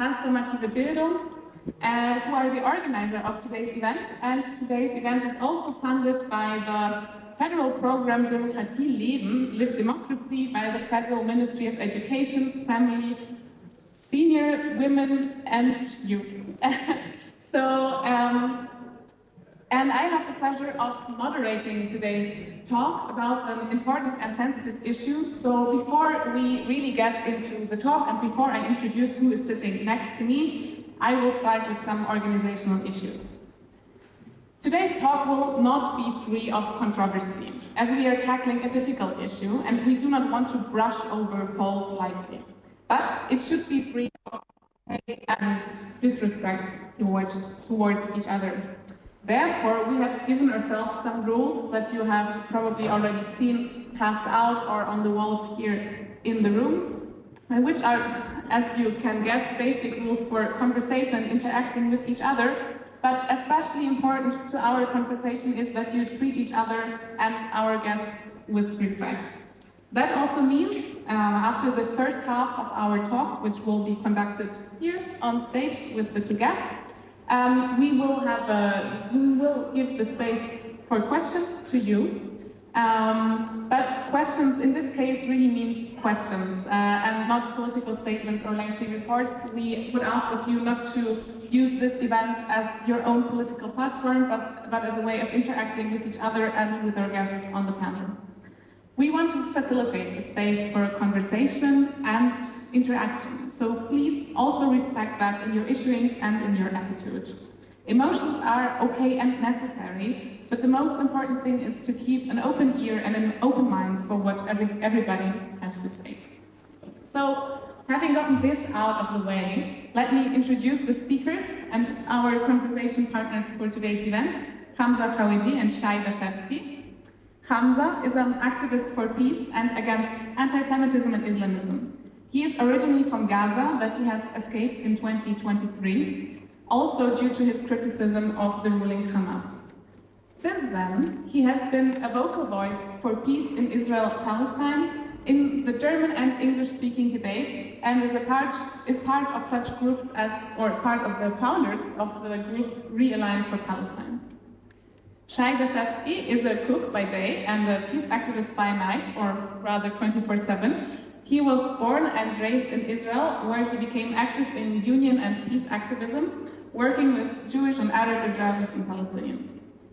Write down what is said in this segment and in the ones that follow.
Transformative Bildung, who are the organizer of today's event. And today's event is also funded by the federal program Demokratie Leben, Live Democracy, by the Federal Ministry of Education, Family, Senior, Women and Youth. And I have the pleasure of moderating today's talk about an important and sensitive issue. So before we really get into the talk and before I introduce who is sitting next to me, I will start with some organizational issues. Today's talk will not be free of controversy, as we are tackling a difficult issue and we do not want to brush over faults lightly. But it should be free of hate and disrespect towards each other. Therefore, we have given ourselves some rules that you have probably already seen passed out or on the walls here in the room, which are, as you can guess, basic rules for conversation and interacting with each other. But especially important to our conversation is that you treat each other and our guests with respect. That also means, after the first half of our talk, which will be conducted here on stage with the two guests, we will give the space for questions to you. But questions in this case really means questions and not political statements or lengthy reports. We would ask of you not to use this event as your own political platform, but as a way of interacting with each other and with our guests on the panel. We want to facilitate a space for conversation and interaction, so please also respect that in your issuings and in your attitude. Emotions are okay and necessary, but the most important thing is to keep an open ear and an open mind for what everybody has to say. So, having gotten this out of the way, let me introduce the speakers and our conversation partners for today's event, Hamza Howidy and Shai Dashevsky. Hamza is an activist for peace and against antisemitism and Islamism. He is originally from Gaza, but he has escaped in 2023, also due to his criticism of the ruling Hamas. Since then, he has been a vocal voice for peace in Israel-Palestine, in the German and English-speaking debate, and is part of such groups or part of the founders of the groups Realign for Palestine. Shai Dashevsky is a cook by day and a peace activist by night, or rather 24/7. He was born and raised in Israel, where he became active in union and peace activism, working with Jewish and Arab Israelis and Palestinians.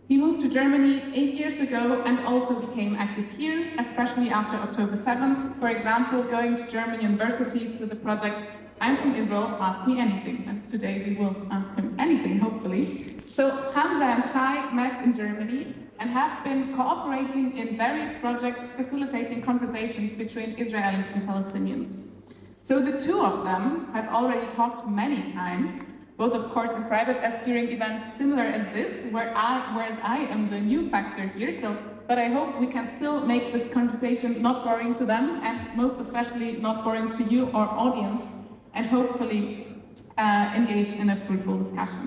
He moved to Germany 8 years ago and also became active here, especially after October 7th, for example, going to German universities with the project I'm from Israel, ask me anything. And today we will ask him anything, hopefully. So Hamza and Shai met in Germany and have been cooperating in various projects facilitating conversations between Israelis and Palestinians. So the two of them have already talked many times, both of course in private as during events similar as this, whereas I am the new factor here. But I hope we can still make this conversation not boring to them and most especially not boring to you, our audience, and hopefully engage in a fruitful discussion.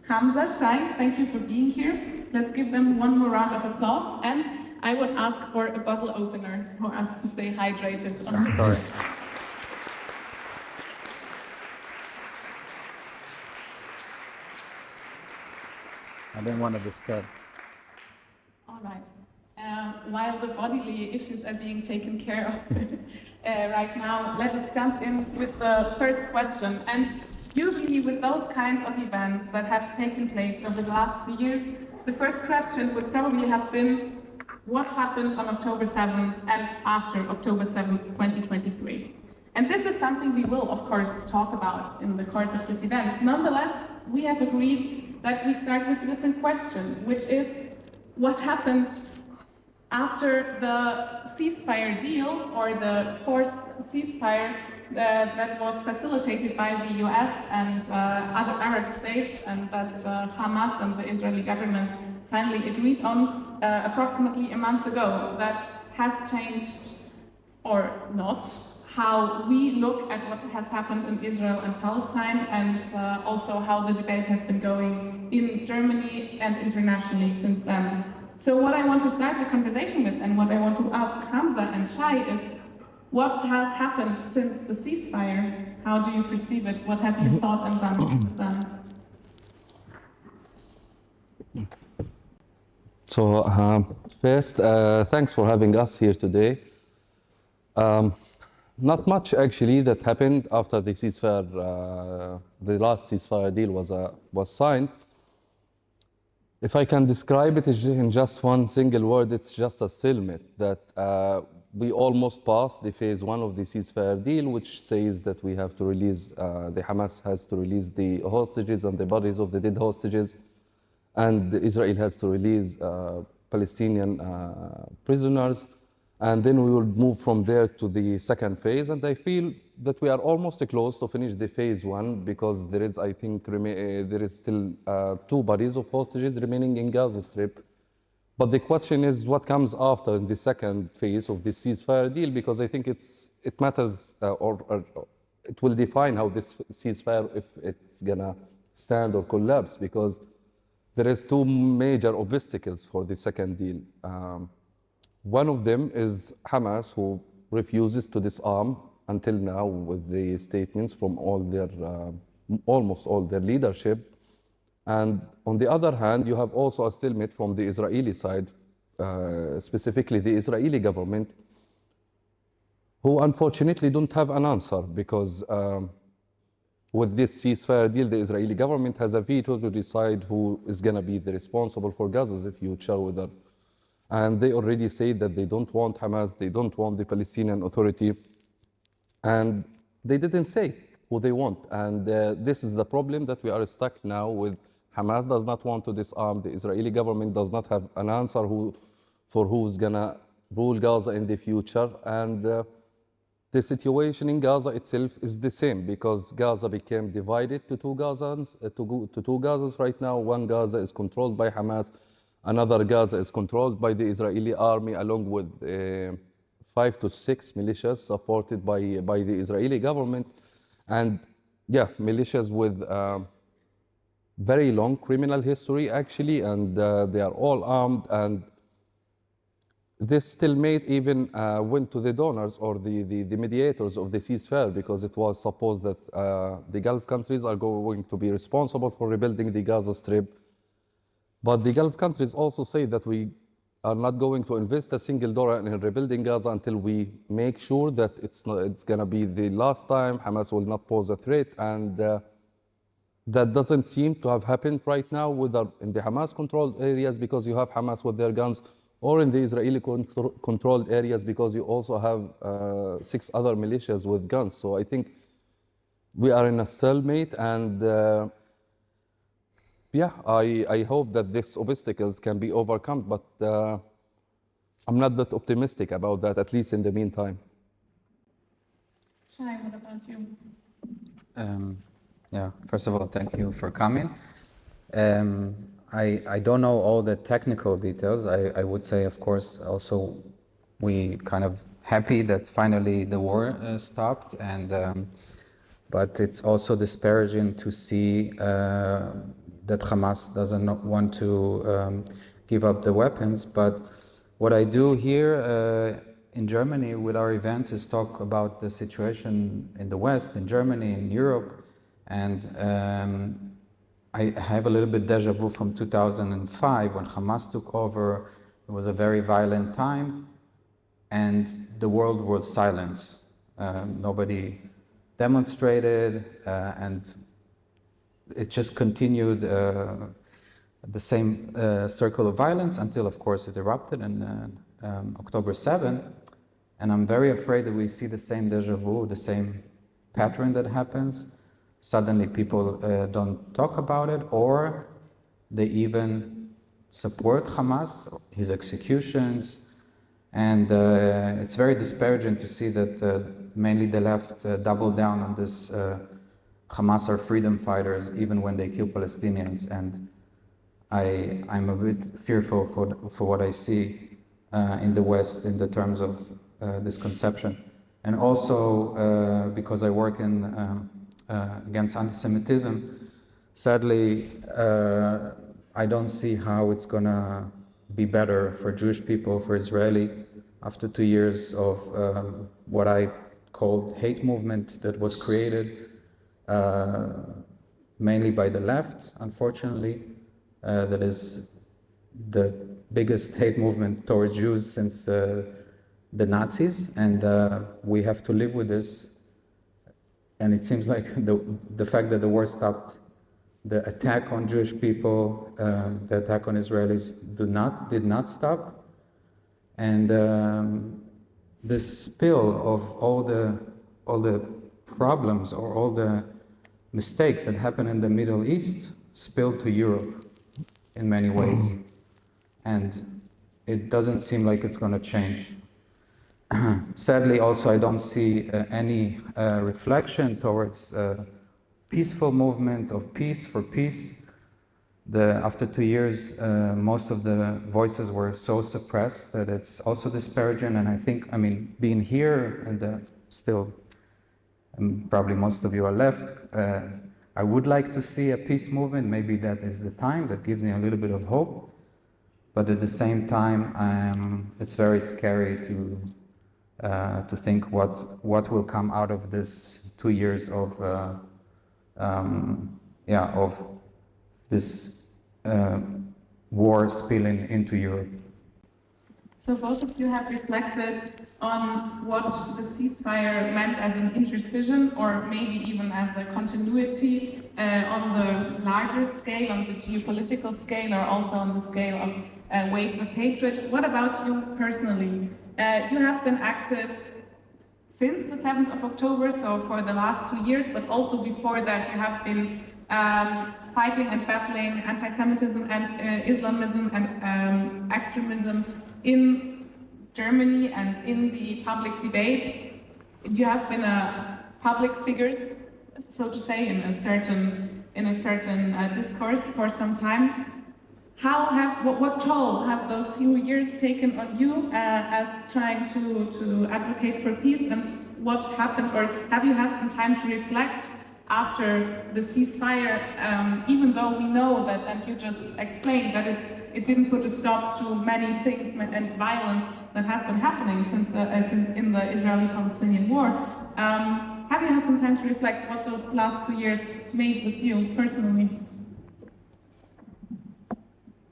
Hamza, Shai, thank you for being here. Let's give them one more round of applause, and I would ask for a bottle opener for us to stay hydrated. Sorry. I didn't want to disturb. All right. While the bodily issues are being taken care of right now, let us jump in with the first question. And usually with those kinds of events that have taken place over the last 2 years, the first question would probably have been, what happened on October 7th and after October 7th, 2023? And this is something we will, of course, talk about in the course of this event. Nonetheless, we have agreed that we start with a different question, which is, what happened after the ceasefire deal, or the forced ceasefire that was facilitated by the US and other Arab states, and that Hamas and the Israeli government finally agreed on approximately a month ago, that has changed, or not, how we look at what has happened in Israel and Palestine, and also how the debate has been going in Germany and internationally since then. So what I want to start the conversation with, and what I want to ask Hamza and Shai is, What has happened since the ceasefire? How do you perceive it? What have you thought and done since then? So, first, thanks for having us here today. Not much actually that happened after the ceasefire, the last ceasefire deal was signed. If I can describe it in just one single word, it's just a stalemate. That we almost passed the phase one of the ceasefire deal, which says that we have to release, the Hamas has to release the hostages and the bodies of the dead hostages, and Israel has to release Palestinian prisoners. And then we will move from there to the second phase. And I feel that we are almost close to finish the phase one, because there is, I think, there is still 2 bodies of hostages remaining in Gaza Strip. But the question is what comes after in the second phase of the ceasefire deal, because I think it matters, or it will define how this ceasefire, if it's gonna stand or collapse, because there is 2 major obstacles for the second deal. One of them is Hamas, who refuses to disarm until now, with the statements from all their, almost all their leadership. And on the other hand, you have also a stalemate from the Israeli side, specifically the Israeli government, who unfortunately don't have an answer, because with this ceasefire deal, the Israeli government has a veto to decide who is going to be the responsible for Gaza's future, whether. And they already said that they don't want Hamas, they don't want the Palestinian Authority, and they didn't say who they want. And this is the problem, that we are stuck now with. Hamas does not want to disarm, the Israeli government does not have an answer for who's gonna rule Gaza in the future, and the situation in Gaza itself is the same, because Gaza became divided to 2 Gazas, to 2 Gazas right now. One Gaza is controlled by Hamas, another Gaza is controlled by the Israeli army, along with 5 to 6 militias supported by the Israeli government. And yeah, militias with very long criminal history, actually, and they are all armed. And this stalemate even went to the donors, or the mediators of the ceasefire, because it was supposed that the Gulf countries are going to be responsible for rebuilding the Gaza Strip. But the Gulf countries also say that we are not going to invest a single dollar in rebuilding Gaza until we make sure that it's going to be the last time Hamas will not pose a threat. And that doesn't seem to have happened right now, whether in the Hamas-controlled areas, because you have Hamas with their guns, or in the Israeli-controlled areas, because you also have 6 other militias with guns. So I think we are in a stalemate, and yeah, I hope that these obstacles can be overcome, but I'm not that optimistic about that, at least in the meantime. Shai, what about you? Yeah, first of all, thank you for coming. I don't know all the technical details. I would say, of course, also we kind of happy that finally the war stopped, and but it's also disparaging to see that Hamas doesn't want to give up the weapons. But what I do here in Germany with our events is talk about the situation in the West, in Germany, in Europe, and I have a little bit deja vu from 2005 when Hamas took over. It was a very violent time, and the world was silence. Nobody demonstrated, and it just continued the same circle of violence until, of course, it erupted on October 7th. And I'm very afraid that we see the same deja vu, the same pattern that happens. Suddenly people don't talk about it, or they even support Hamas, his executions. And it's very disparaging to see that mainly the left double down on this Hamas are freedom fighters, even when they kill Palestinians. And I'm a bit fearful for what I see in the West in the terms of this conception. And also because I work in against antisemitism, sadly, I don't see how it's gonna be better for Jewish people, for Israeli after 2 years of what I called hate movement that was created mainly by the left, unfortunately, that is the biggest hate movement towards Jews since the Nazis, and we have to live with this. And it seems like the fact that the war stopped, the attack on Jewish people, the attack on Israelis did not stop, and the spill of all the problems or all the mistakes that happen in the Middle East spilled to Europe in many ways, and it doesn't seem like it's going to change. Sadly, also, I don't see any reflection towards peaceful movement of peace for peace. After 2 years, most of the voices were so suppressed that it's also disparaging. And I think, I mean, being here and still, probably most of you are left, I would like to see a peace movement. Maybe that is the time that gives me a little bit of hope. But at the same time, it's very scary to think what will come out of this 2 years of this war spilling into Europe. So both of you have reflected on what the ceasefire meant as an intercision, or maybe even as a continuity on the larger scale, on the geopolitical scale, or also on the scale of waves of hatred. What about you personally? You have been active since the 7th of October, so for the last 2 years, but also before that you have been fighting and battling antisemitism and Islamism and extremism in Germany and in the public debate. You have been a public figure, so to say, in a certain discourse for some time. What toll have those few years taken on you as trying to advocate for peace, and what happened, or have you had some time to reflect after the ceasefire, even though we know that, and you just explained, that it didn't put a stop to many things and violence that has been happening since in the Israeli-Palestinian war. Have you had some time to reflect what those last 2 years made with you personally?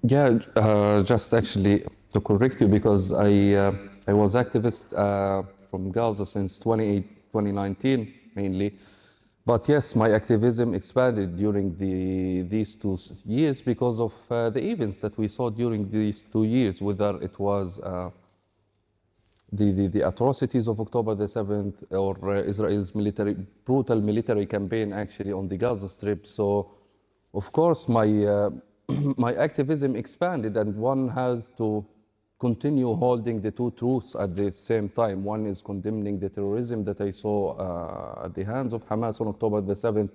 Yeah, just actually to correct you, because I was activist from Gaza since 2019 mainly. But yes, my activism expanded during these 2 years because of the events that we saw during these 2 years, whether it was the atrocities of October the 7th or Israel's brutal military campaign actually on the Gaza Strip. So, of course, my my activism expanded, and one has to continue holding the two truths at the same time. One is condemning the terrorism that I saw at the hands of Hamas on October the 7th,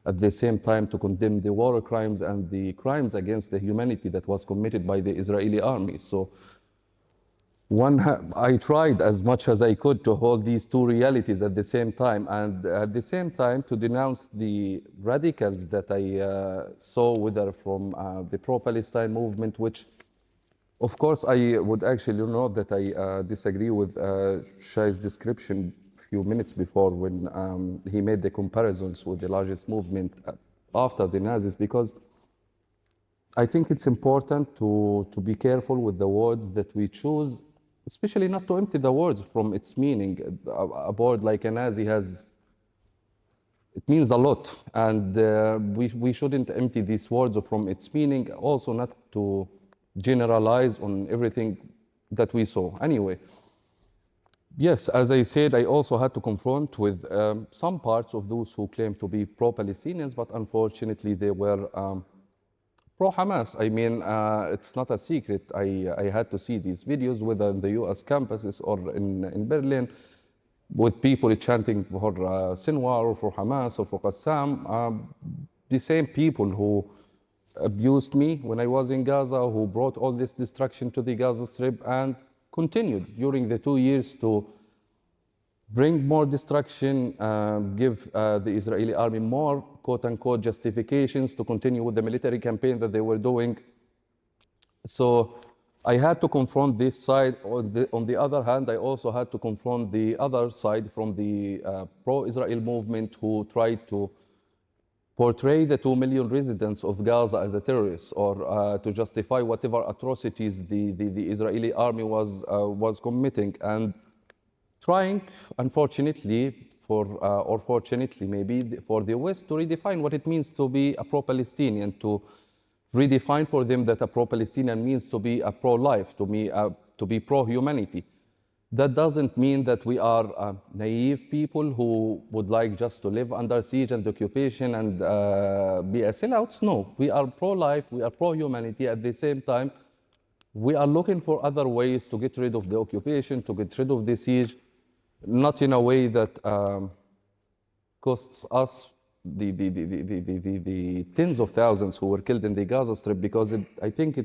at the same time to condemn the war crimes and the crimes against the humanity that was committed by the Israeli army. So I tried as much as I could to hold these two realities at the same time, and at the same time to denounce the radicals that I saw, whether from the pro-Palestine movement, which of course I would actually note that I disagree with Shai's description a few minutes before when he made the comparisons with the largest movement after the Nazis, because I think it's important to be careful with the words that we choose, especially not to empty the words from its meaning. A word like a Nazi it means a lot, and we shouldn't empty these words from its meaning, also not to generalize on everything that we saw. Anyway, yes, as I said, I also had to confront with some parts of those who claim to be pro-Palestinians, but unfortunately they were pro-Hamas. I mean, it's not a secret. I had to see these videos, whether in the US campuses or in Berlin, with people chanting for Sinwar or for Hamas or for Qassam. The same people who abused me when I was in Gaza, who brought all this destruction to the Gaza Strip, and continued during the 2 years to bring more destruction, give the Israeli army more quote-unquote justifications to continue with the military campaign that they were doing. So I had to confront this side. On the other hand, I also had to confront the other side from the pro-Israel movement who tried to portray the 2 million residents of Gaza as a terrorist, or to justify whatever atrocities the Israeli army was committing, and trying, unfortunately, or fortunately maybe, for the West to redefine what it means to be a pro-Palestinian, to redefine for them that a pro-Palestinian means to be a pro-life, to be pro-humanity. That doesn't mean that we are naive people who would like just to live under siege and occupation and be a sellouts. No, we are pro-life, we are pro-humanity. At the same time, we are looking for other ways to get rid of the occupation, to get rid of the siege, not in a way that costs us the tens of thousands who were killed in the Gaza Strip, because I think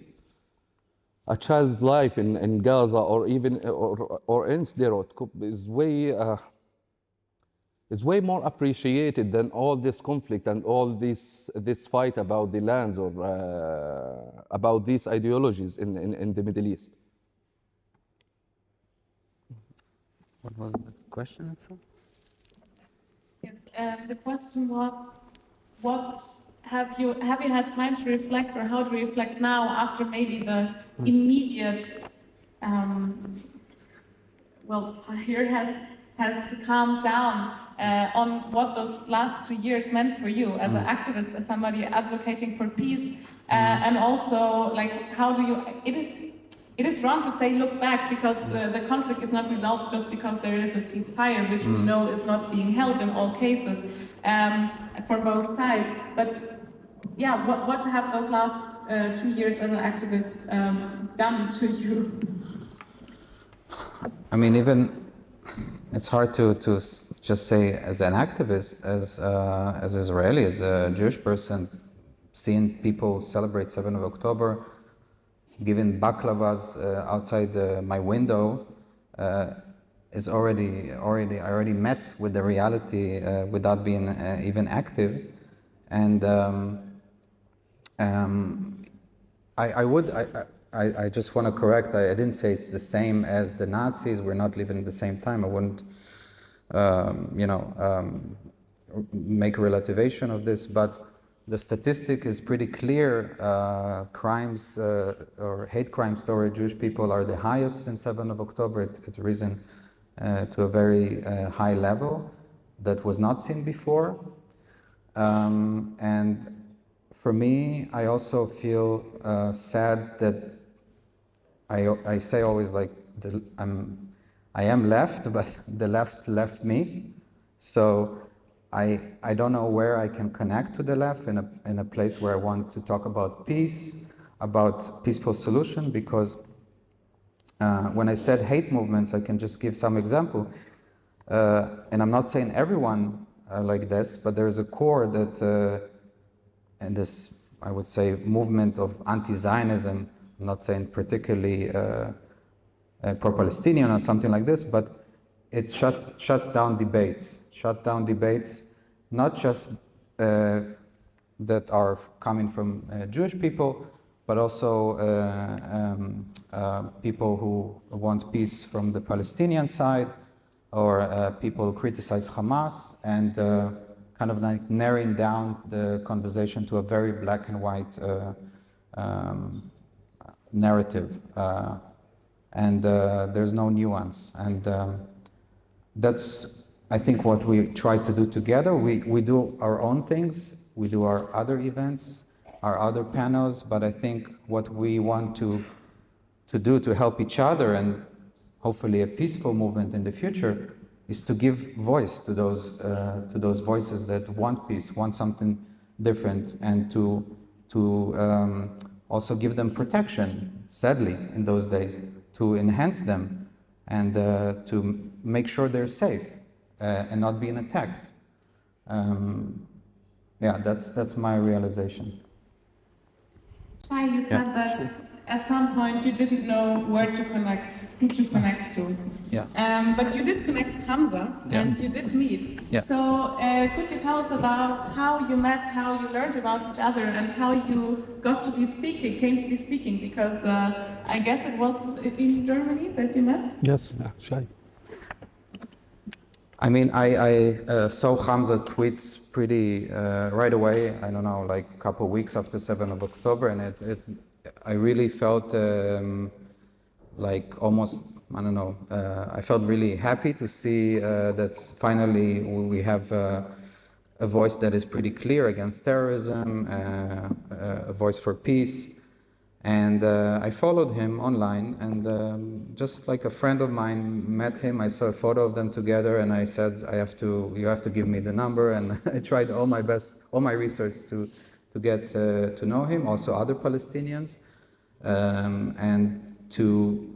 a child's life in Gaza or even or in Sderot is way more appreciated than all this conflict and all this fight about the lands or about these ideologies in the Middle East. What was the question itself? Yes, the question was, what have you had time to reflect, or how do you reflect now after maybe the immediate, fire has calmed down on what those last 2 years meant for you as an activist, as somebody advocating for peace, and also like how do you? It is wrong to say look back, because the conflict is not resolved just because there is a ceasefire, which we know is not being held in all cases for both sides. But yeah, what have those last 2 years as an activist done to you? I mean, even it's hard to just say as an activist, as Israeli, as a Jewish person, seeing people celebrate 7th of October, giving baklavas outside my window is I already met with the reality without being even active, and I just want to correct. I didn't say it's the same as the Nazis. We're not living at the same time. I wouldn't, make a relativation of this, but the statistic is pretty clear. Crimes or hate crimes toward Jewish people are the highest since 7th of October. It's risen to a very high level that was not seen before. And for me, I also feel sad that I say always like I am left, but the left left me. So I don't know where I can connect to the left in a place where I want to talk about peace, about peaceful solution, because when I said hate movements, I can just give some example. And I'm not saying everyone like this, but there's a core that in this, I would say, movement of anti-Zionism, I'm not saying particularly pro-Palestinian or something like this, but it shut down debates, not just that are coming from Jewish people, but also people who want peace from the Palestinian side, or people who criticize Hamas, and kind of like narrowing down the conversation to a very black and white narrative, and there's no nuance, and that's, I think, what we try to do together. We do our own things, we do our other events, our other panels, but I think what we want to do to help each other, and hopefully a peaceful movement in the future, is to give voice to those voices that want peace, want something different, and to also give them protection, sadly, in those days, to enhance them, and to make sure they're safe and not being attacked. Yeah, that's my realization. Shai, you said that at some point you didn't know where to connect, who to connect to. Yeah. But you did connect Hamza, Yeah. and you did meet. Yeah. So could you tell us about how you met, how you learned about each other, and how you got to be speaking, came to be speaking? Because I guess it was in Germany that you met? Yes, yeah, Shai. I mean, I saw Hamza tweets pretty right away. I don't know, like a couple of weeks after 7th of October, and I really felt like almost, I don't know, I felt really happy to see that finally we have a voice that is pretty clear against terrorism, a voice for peace. And I followed him online, and just like a friend of mine met him, I saw a photo of them together, and I said, you have to give me the number, and I tried all my best, all my research to get to know him, also other Palestinians, and to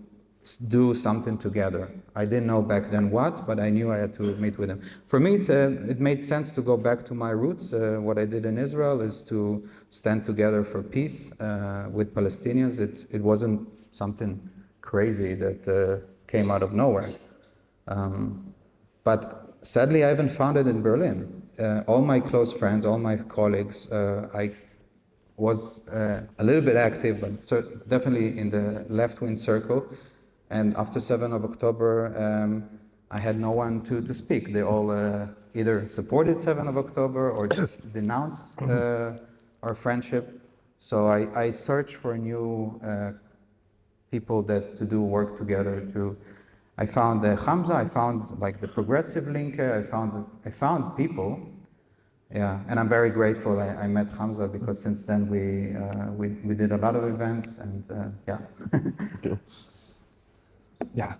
do something together. I didn't know back then what, but I knew I had to meet with him. For me, it made sense to go back to my roots. What I did in Israel is to stand together for peace with Palestinians. It wasn't something crazy that came out of nowhere. But sadly, I haven't found it in Berlin. All my close friends, all my colleagues, I was a little bit active, but definitely in the left-wing circle. And after 7th of October, I had no one to speak. They all either supported 7th of October or just denounced our friendship. So I searched for new people to do work together. I found Hamza, I found like the progressive linker, I found people. Yeah, and I'm very grateful I met Hamza, because since then we did a lot of events, and yeah. Yeah.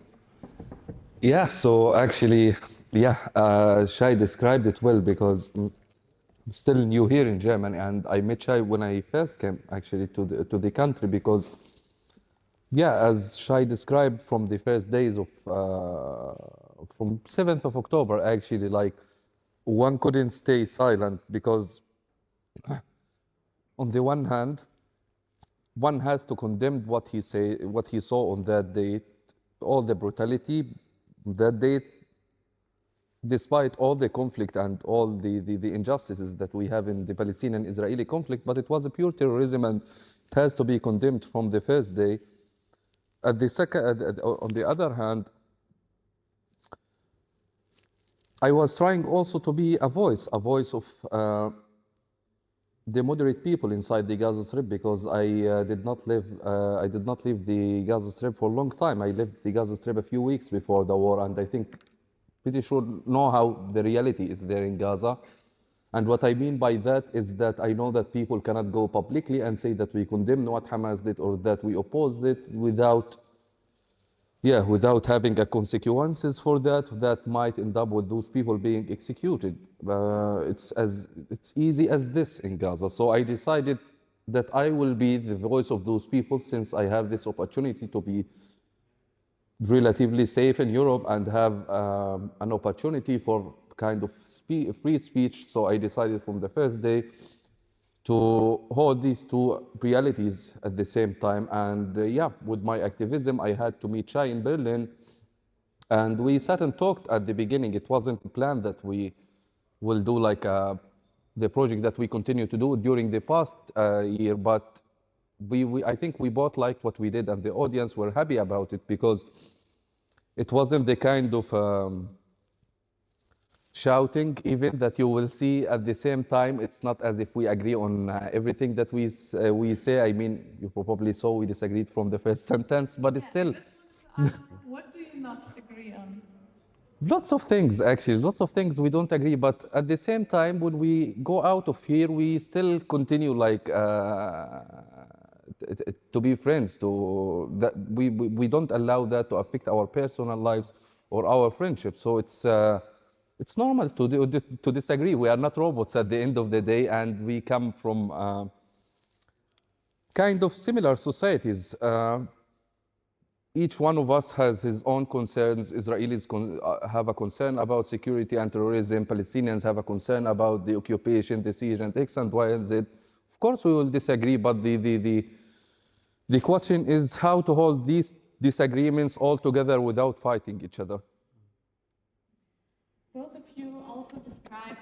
Yeah, so actually, yeah, Shai described it well, because I'm still new here in Germany, and I met Shai when I first came actually to the country, because yeah, as Shai described, from the first days of from 7th of October, actually, like, one couldn't stay silent, because on the one hand, one has to condemn what he saw on that day, all the brutality that day, despite all the conflict and all the injustices that we have in the Palestinian-Israeli conflict. But it was a pure terrorism, and it has to be condemned from the first day. On the other hand, I was trying also to be a voice of the moderate people inside the Gaza Strip, because I did not live the Gaza Strip for a long time. I left the Gaza Strip a few weeks before the war, and I think pretty sure know how the reality is there in Gaza. And what I mean by that is that I know that people cannot go publicly and say that we condemn what Hamas did or that we opposed it without having a consequences for that might end up with those people being executed. It's easy as this in Gaza. So I decided that I will be the voice of those people, since I have this opportunity to be relatively safe in Europe and have an opportunity for kind of free speech. So I decided from the first day to hold these two realities at the same time. And yeah, with my activism, I had to meet Shai in Berlin, and we sat and talked at the beginning. It wasn't planned that we will do like the project that we continue to do during the past year, but I think we both liked what we did, and the audience were happy about it, because it wasn't the kind of shouting even that you will see at the same time. It's not as if we agree on everything that we say. I mean, you probably saw we disagreed from the first sentence, but it's still What do you not agree on? lots of things, actually, lots of things we don't agree. But at the same time, when we go out of here, we still continue like to be friends. That we don't allow that to affect our personal lives or our friendship. So it's normal to disagree. We are not robots at the end of the day, and we come from kind of similar societies. Each one of us has his own concerns. Israelis have a concern about security and terrorism. Palestinians have a concern about the occupation, the siege, and X and Y and Z. Of course, we will disagree, but the The question is how to hold these disagreements all together without fighting each other. Both of you also described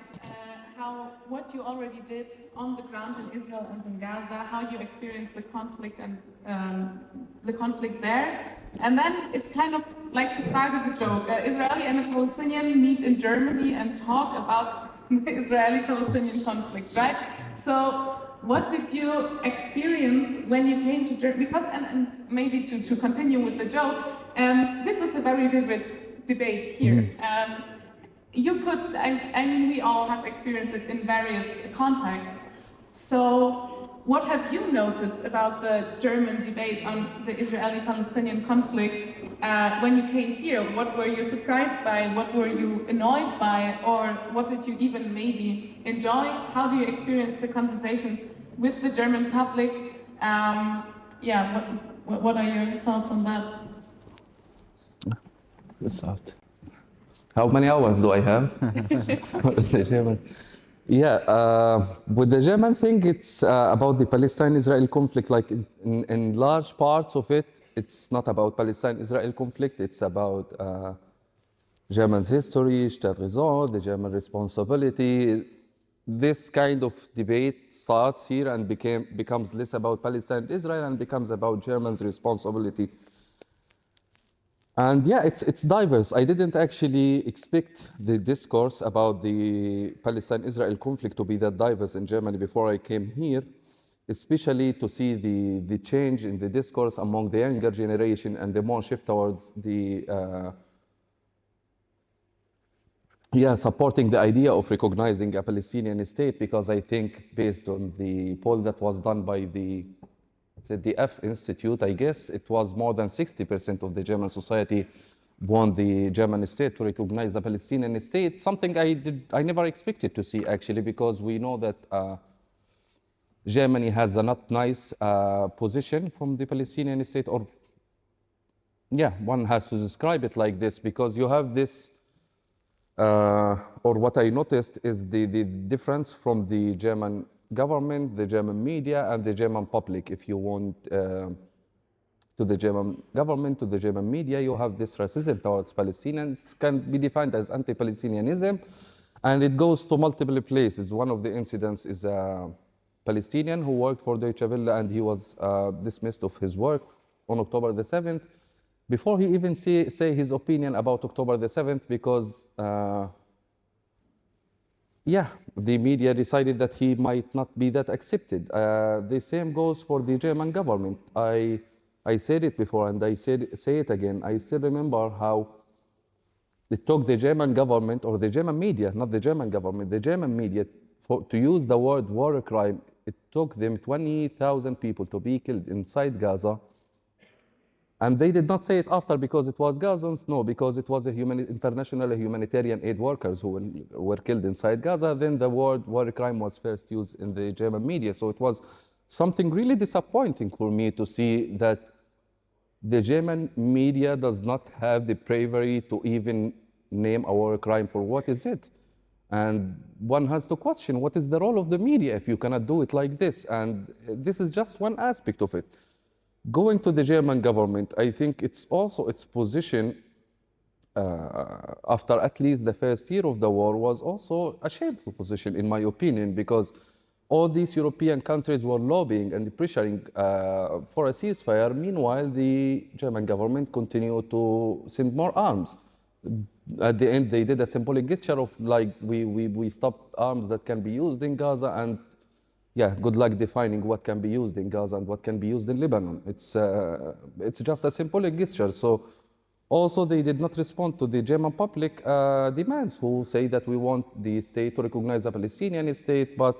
what you already did on the ground in Israel and in Gaza, how you experienced the conflict and the conflict there. And then it's kind of like the start of a joke. Israeli and a Palestinian meet in Germany and talk about the Israeli-Palestinian conflict, right? So what did you experience when you came to Germany? Because, and maybe to continue with the joke, this is a very vivid debate here. You could, I mean, we all have experienced it in various contexts. So what have you noticed about the German debate on the Israeli-Palestinian conflict when you came here? What were you surprised by? What were you annoyed by? Or what did you even maybe enjoy? How do you experience the conversations with the German public? What are your thoughts on that? Let's start. How many hours do I have? The German. With the German thing, it's about the Palestine-Israel conflict. Like in large parts of it, it's not about Palestine-Israel conflict. It's about German's history, Staatsräson, the German responsibility. This kind of debate starts here and becomes less about Palestine-Israel and becomes about German's responsibility. And yeah, it's diverse. I didn't actually expect the discourse about the Palestine-Israel conflict to be that diverse in Germany before I came here, especially to see the change in the discourse among the younger generation and the more shift towards the supporting the idea of recognizing a Palestinian state, because I think based on the poll that was done by the F Institute, I guess it was more than 60% of the German society want the German state to recognize the Palestinian state, something I never expected to see actually, because we know that Germany has a not nice position from the Palestinian state, or one has to describe it like this, because you have this, or what I noticed is the difference from the German government, the German media, and the German public. If you want to the German government, to the German media, you have this racism towards Palestinians. It can be defined as anti-Palestinianism, and it goes to multiple places. One of the incidents is a Palestinian who worked for Deutsche Welle, and he was dismissed of his work on October the 7th, before he even say his opinion about October the 7th, because the media decided that he might not be that accepted. The same goes for the German government. I said it before and I say it again. I still remember how it took the German government, or the German media, not the German government, the German media, to use the word war crime. It took them 20,000 people to be killed inside Gaza. And they did not say it after because it was Gazans, no, because it was international humanitarian aid workers who were killed inside Gaza. Then the word war crime was first used in the German media. So it was something really disappointing for me to see that the German media does not have the bravery to even name a war crime for what is it. And one has to question, what is the role of the media if you cannot do it like this? And this is just one aspect of it. Going to the German government, I think it's also its position after at least the first year of the war was also a shameful position, in my opinion, because all these European countries were lobbying and pressuring for a ceasefire. Meanwhile, the German government continued to send more arms. At the end, they did a symbolic gesture of like, we stopped arms that can be used in Gaza, and good luck defining what can be used in Gaza and what can be used in Lebanon. It's just a symbolic gesture. So also they did not respond to the German public demands, who say that we want the state to recognize a Palestinian state, but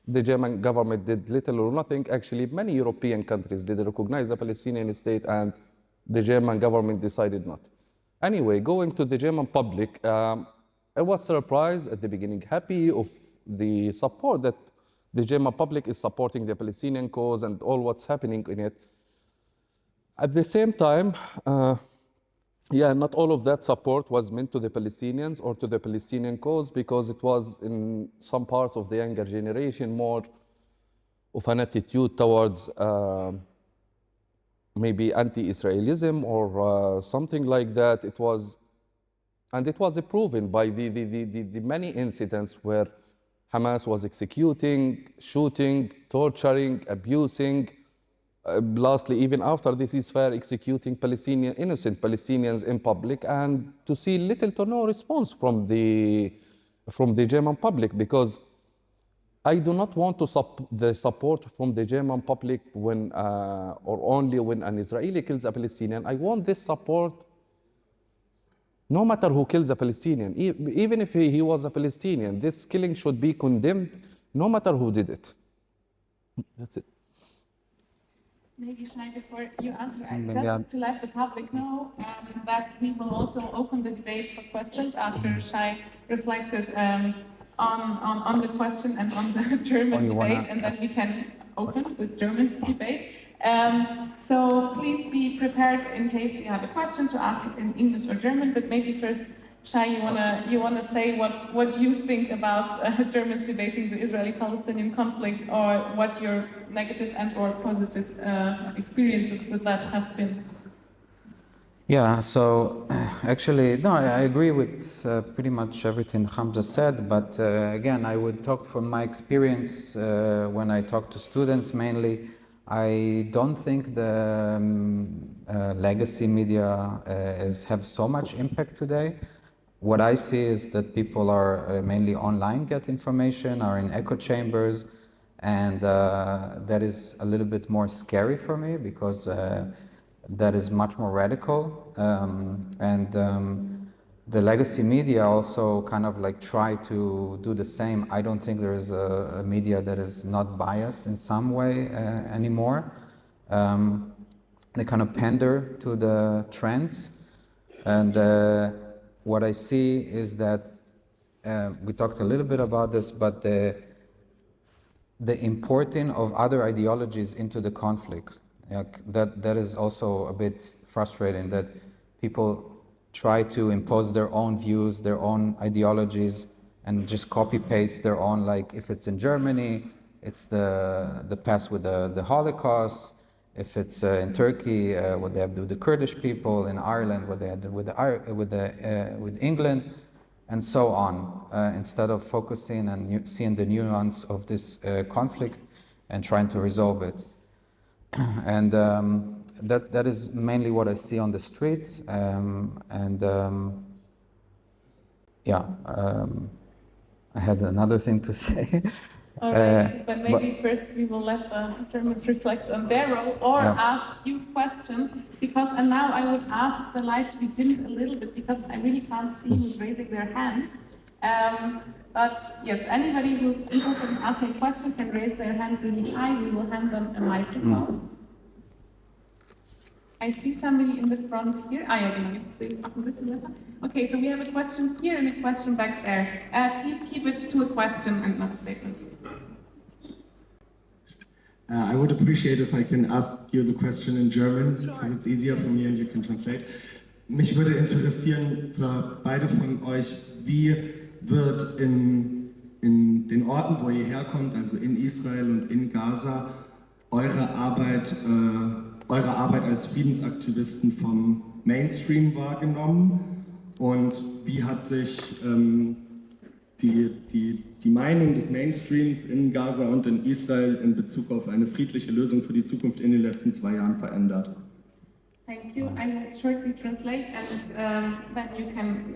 the German government did little or nothing. Actually, many European countries did recognize a Palestinian state, and the German government decided not. Anyway, going to the German public, I was surprised at the beginning, happy of the support that the German public is supporting the Palestinian cause and all what's happening in it. At the same time, not all of that support was meant to the Palestinians or to the Palestinian cause, because it was in some parts of the younger generation more of an attitude towards maybe anti-Israelism or something like that. It was proven by the many incidents where Hamas was executing, shooting, torturing, abusing, lastly, even after the ceasefire, executing innocent Palestinians in public, and to see little to no response from the German public, because I do not want the support from the German public when or only when an Israeli kills a Palestinian. I want this support no matter who kills a Palestinian, even if he was a Palestinian. This killing should be condemned no matter who did it. That's it. Maybe, Shai, before you answer, Yeah. just to let the public know that we will also open the debate for questions after Shai reflected on the question and on the German debate, and then we can open the German debate. So please be prepared in case you have a question to ask it in English or German, but maybe first, Shai, you wanna say what you think about Germans debating the Israeli-Palestinian conflict, or what your negative and or positive experiences with that have been? Yeah, so actually, no, I agree with pretty much everything Hamza said, but again, I would talk from my experience when I talk to students mainly. I don't think the legacy media have so much impact today. What I see is that people are mainly online, get information, are in echo chambers, and that is a little bit more scary for me, because that is much more radical, and the legacy media also kind of like try to do the same. I don't think there is a media that is not biased in some way anymore. They kind of pander to the trends, and what I see is that we talked a little bit about this, but the importing of other ideologies into the conflict, that is also a bit frustrating, that people try to impose their own views, their own ideologies, and just copy paste their own. Like if it's in Germany, it's the past with the Holocaust. If it's in Turkey, what they have to do with the Kurdish people. In Ireland, what they had to do with England, and so on. Instead of focusing and seeing the nuance of this conflict and trying to resolve it. And that is mainly what I see on the street. I had another thing to say. All right, but maybe first we will let the Germans reflect on their role, or ask you questions, because, and now I would ask the light to be dimmed a little bit, because I really can't see who's raising their hand. But yes, anybody who's interested in asking a question can raise their hand really high. We will hand them a microphone. I see somebody in the front here. Okay, so we have a question here and a question back there. Please keep it to a question and not a statement. I would appreciate if I can ask you the question in German, because it's easier for me and you can translate. Mich würde interessieren für beide von euch, wie wird in den Orten, wo ihr herkommt, also in Israel und in Gaza, eure Arbeit als Friedensaktivisten vom Mainstream wahrgenommen, und wie hat sich die Meinung des Mainstreams in Gaza und in Israel in Bezug auf eine friedliche Lösung für die Zukunft in den letzten 2 Jahren verändert? Thank you. I will shortly translate, and then you can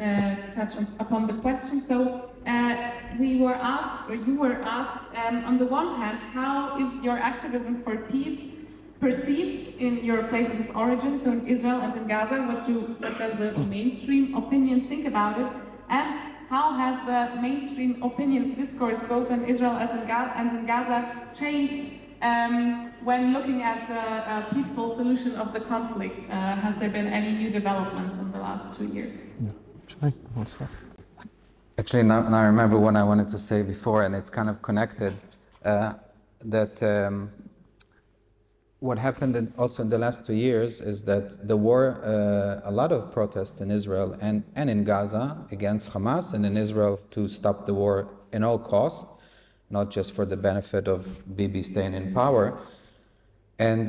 touch upon the question. So we were asked, or you were asked, on the one hand, how is your activism for peace perceived in your places of origin, so in Israel and in Gaza? What does the mainstream opinion think about it? And how has the mainstream opinion discourse, both in Israel and in Gaza, changed when looking at a peaceful solution of the conflict? Has there been any new development in the last 2 years? Actually, now I remember what I wanted to say before, and it's kind of connected, that what happened also in the last 2 years is that there were a lot of protests in Israel and in Gaza against Hamas, and in Israel to stop the war at all costs, not just for the benefit of Bibi staying in power. And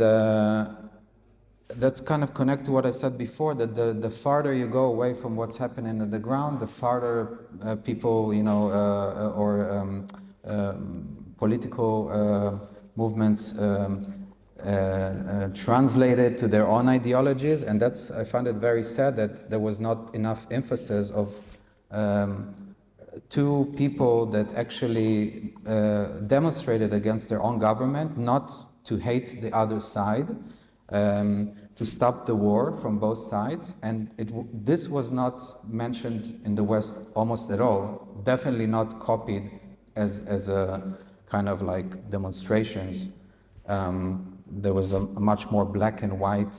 that's kind of connect to what I said before, that the farther you go away from what's happening on the ground, the farther people, political movements translate it to their own ideologies, and I found it very sad that there was not enough emphasis of two people that actually demonstrated against their own government, not to hate the other side, to stop the war from both sides, and this was not mentioned in the West almost at all, definitely not copied as a kind of like demonstrations. There was a much more black and white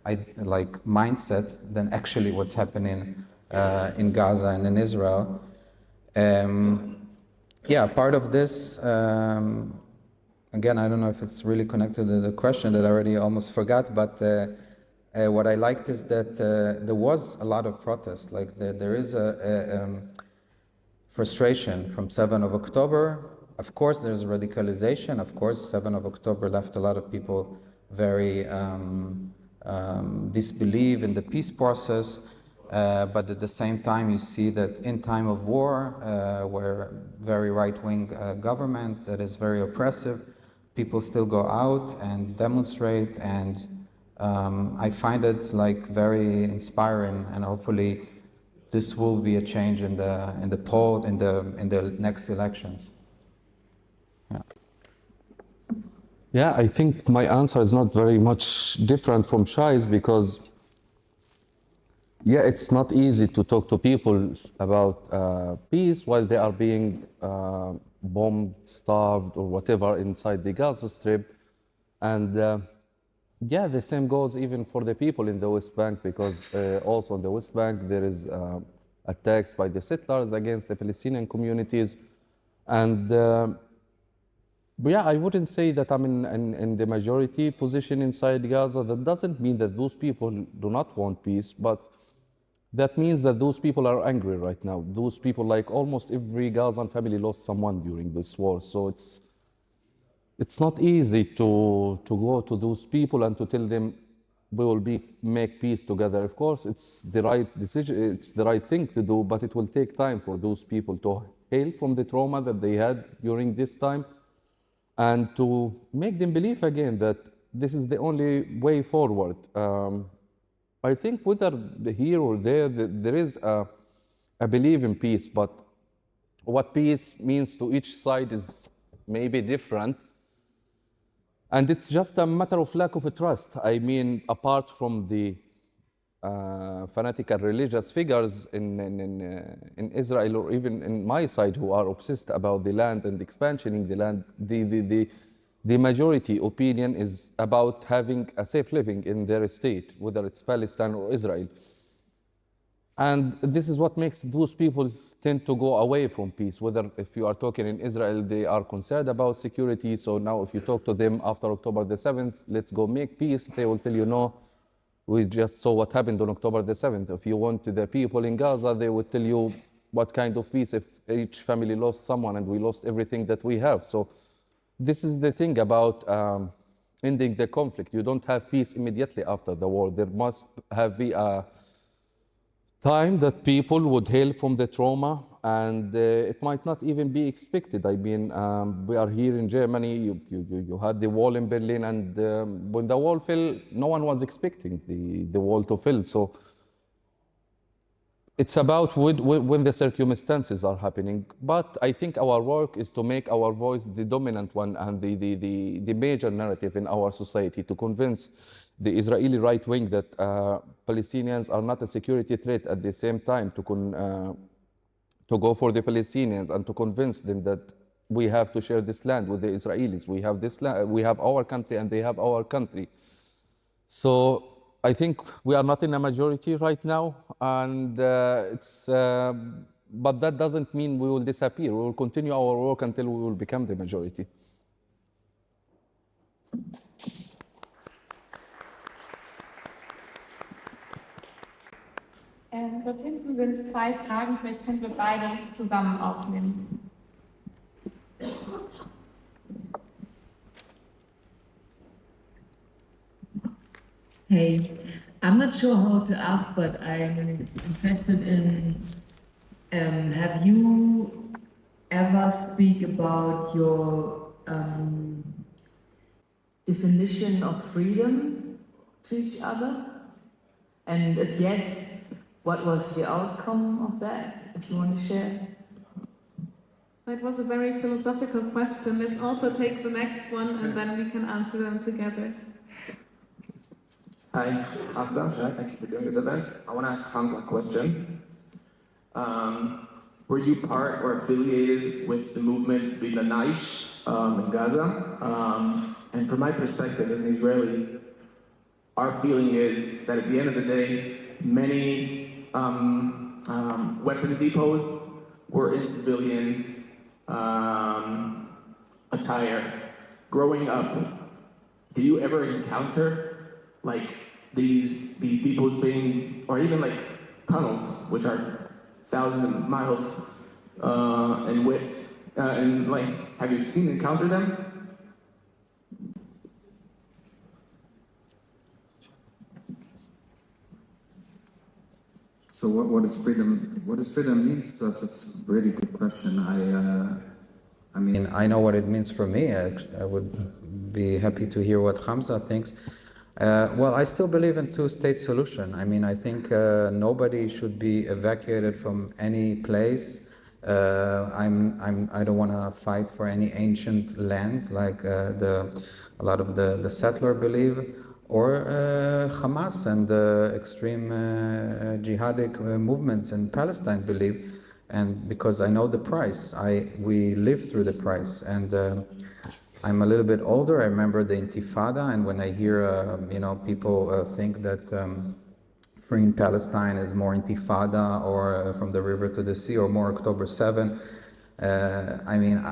mindset than actually what's happening in Gaza and in Israel. Part of this, again, I don't know if it's really connected to the question that I already almost forgot, but what I liked is that there was a lot of protest. Like there is a frustration from 7th of October. Of course, there's radicalization. Of course, 7th of October left a lot of people very disbelieve in the peace process. But at the same time, you see that in time of war, where very right-wing government that is very oppressive, people still go out and demonstrate, and I find it like very inspiring, and hopefully this will be a change in the poll in the next elections. Yeah, I think my answer is not very much different from Shai's, because it's not easy to talk to people about peace while they are being bombed, starved, or whatever inside the Gaza Strip. And the same goes even for the people in the West Bank, because also in the West Bank there is attacks by the settlers against the Palestinian communities. And I wouldn't say that I'm in the majority position inside Gaza. That doesn't mean that those people do not want peace, but that means that those people are angry right now. Those people, like almost every Gazan family lost someone during this war. So it's not easy to go to those people and to tell them we will make peace together. Of course, it's the right decision, it's the right thing to do, but it will take time for those people to heal from the trauma that they had during this time, and to make them believe again that this is the only way forward. I think whether here or there, there is a belief in peace, but what peace means to each side is maybe different. And it's just a matter of lack of trust. I mean, apart from the fanatical religious figures in Israel, or even in my side, who are obsessed about the land and expansioning the land, the majority opinion is about having a safe living in their state, whether it's Palestine or Israel. And this is what makes those people tend to go away from peace. Whether if you are talking in Israel, they are concerned about security. So now if you talk to them after October the 7th, let's go make peace, they will tell you, no, we just saw what happened on October the 7th. If you want to the people in Gaza, they would tell you what kind of peace if each family lost someone and we lost everything that we have. So this is the thing about ending the conflict. You don't have peace immediately after the war. There must have been a time that people would heal from the trauma, and it might not even be expected. I mean, we are here in Germany, you had the wall in Berlin, and when the wall fell, no one was expecting the wall to fall. So it's about when the circumstances are happening. But I think our work is to make our voice the dominant one and the major narrative in our society, to convince the Israeli right wing that Palestinians are not a security threat, at the same time to go for the Palestinians and to convince them that we have to share this land with the Israelis. We have this land, we have our country and they have our country. So I think we are not in a majority right now, and but that doesn't mean we will disappear. We will continue our work until we will become the majority. Dort hinten sind zwei Fragen, vielleicht können wir beide zusammen aufnehmen. Hey, I'm not sure how to ask, but I'm interested in, have you ever speak about your definition of freedom to each other? And if yes, what was the outcome of that, if you want to share? That was a very philosophical question. Let's also take the next one and then we can answer them together. Hi, Hamza. Thank you for doing this event. I want to ask Hamza a question. Were you part or affiliated with the movement linXXnet in Gaza? And from my perspective as an Israeli, our feeling is that at the end of the day, many weapon depots were in civilian attire. Growing up, did you ever encounter like these depots being, or even like tunnels, which are thousands of miles in width and length? Have you encountered them? So what is freedom? What does freedom means to us? It's a really good question. I mean, I know what it means for me. I would be happy to hear what Hamza thinks. Well, I still believe in two-state solution. I mean, I think nobody should be evacuated from any place. I don't want to fight for any ancient lands like a lot of the settler believe, or Hamas and extreme jihadic movements in Palestine believe. And because I know the price, we lived through the price, and I'm a little bit older. I remember the Intifada, and when I hear people think that freeing Palestine is more Intifada or from the river to the sea or more October 7. I mean,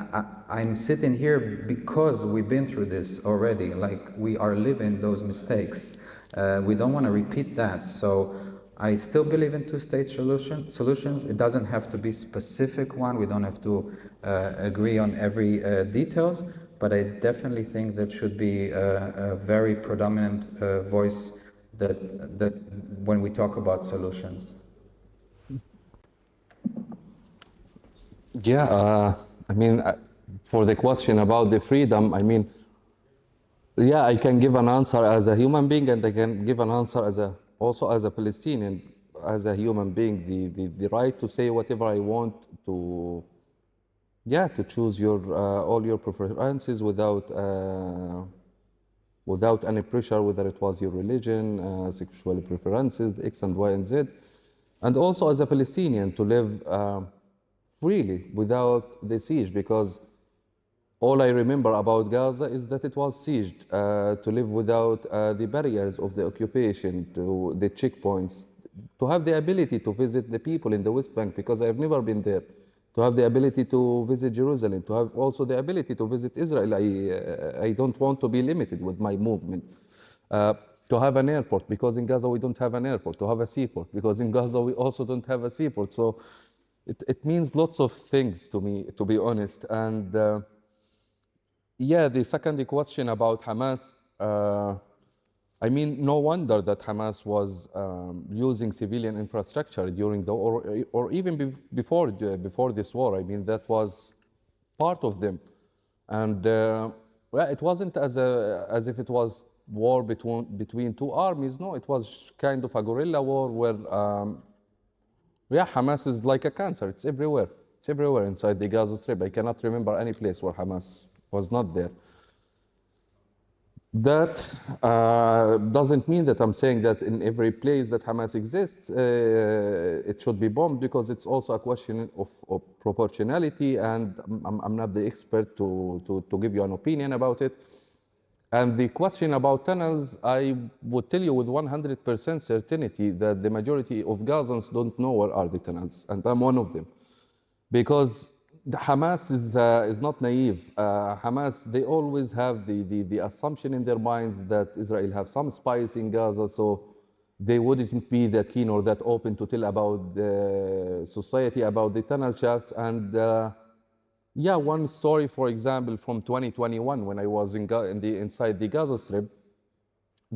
I'm sitting here because we've been through this already. Like, we are living those mistakes. We don't want to repeat that. So I still believe in two-state solutions. It doesn't have to be specific one. We don't have to agree on every details. But I definitely think that should be a very predominant voice that when we talk about solutions. Yeah, I mean, for the question about the freedom, I mean, yeah, I can give an answer as a human being, and I can give an answer also as a Palestinian, as a human being, the right to say whatever I want, to choose all your preferences without any pressure, whether it was your religion, sexual preferences, X and Y and Z, and also as a Palestinian to live freely without the siege, because all I remember about Gaza is that it was sieged, to live without the barriers of the occupation, to the checkpoints, to have the ability to visit the people in the West Bank, because I have never been there, to have the ability to visit Jerusalem, to have also the ability to visit Israel. I don't want to be limited with my movement. To have an airport, because in Gaza we don't have an airport, to have a seaport, because in Gaza we also don't have a seaport. So it means lots of things to me, to be honest. And yeah, the second question about Hamas, I mean, no wonder that Hamas was using civilian infrastructure during the war, or even before this war. I mean, that was part of them. And well, it wasn't as if it was war between two armies. No, it was kind of a guerrilla war where, yeah, Hamas is like a cancer. It's everywhere. It's everywhere inside the Gaza Strip. I cannot remember any place where Hamas was not there. That doesn't mean that I'm saying that in every place that Hamas exists, it should be bombed, because it's also a question of proportionality, and I'm not the expert to give you an opinion about it. And the question about tunnels, I would tell you with 100% certainty that the majority of Gazans don't know where are the tunnels, and I'm one of them. Because Hamas is not naive. Hamas, they always have the assumption in their minds that Israel have some spies in Gaza, so they wouldn't be that keen or that open to tell about the society about the tunnel shafts. And yeah, one story, for example, from 2021, when I was inside the Gaza Strip,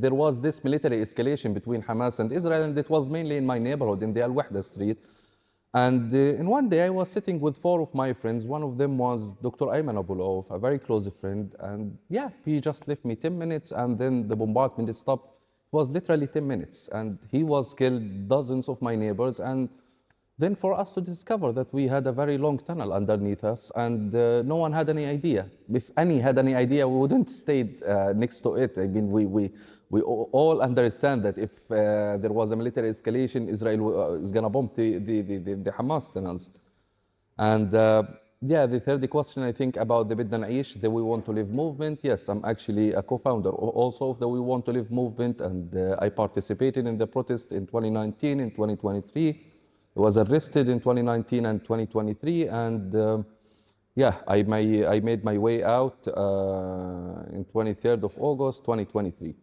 there was this military escalation between Hamas and Israel, and it was mainly in my neighborhood, in the Al-Wahda street. And in one day, I was sitting with 4 of my friends. One of them was Dr. Ayman Abulaouf, a very close friend. And yeah, he just left me 10 minutes, and then the bombardment stopped. It was literally 10 minutes, and he was killed, dozens of my neighbors. And then for us to discover that we had a very long tunnel underneath us, and no one had any idea. If any had any idea, we wouldn't stay next to it. I mean, we all understand that if there was a military escalation, Israel is gonna bomb the Hamas tunnels. And yeah, the third question, I think, about the Bidna Naish, the We Want to Live movement. Yes, I'm actually a co-founder also of the We Want to Live movement, and I participated in the protest in 2019, in 2023. I was arrested in 2019 and 2023, and yeah, I made my way out in 23rd of August, 2023.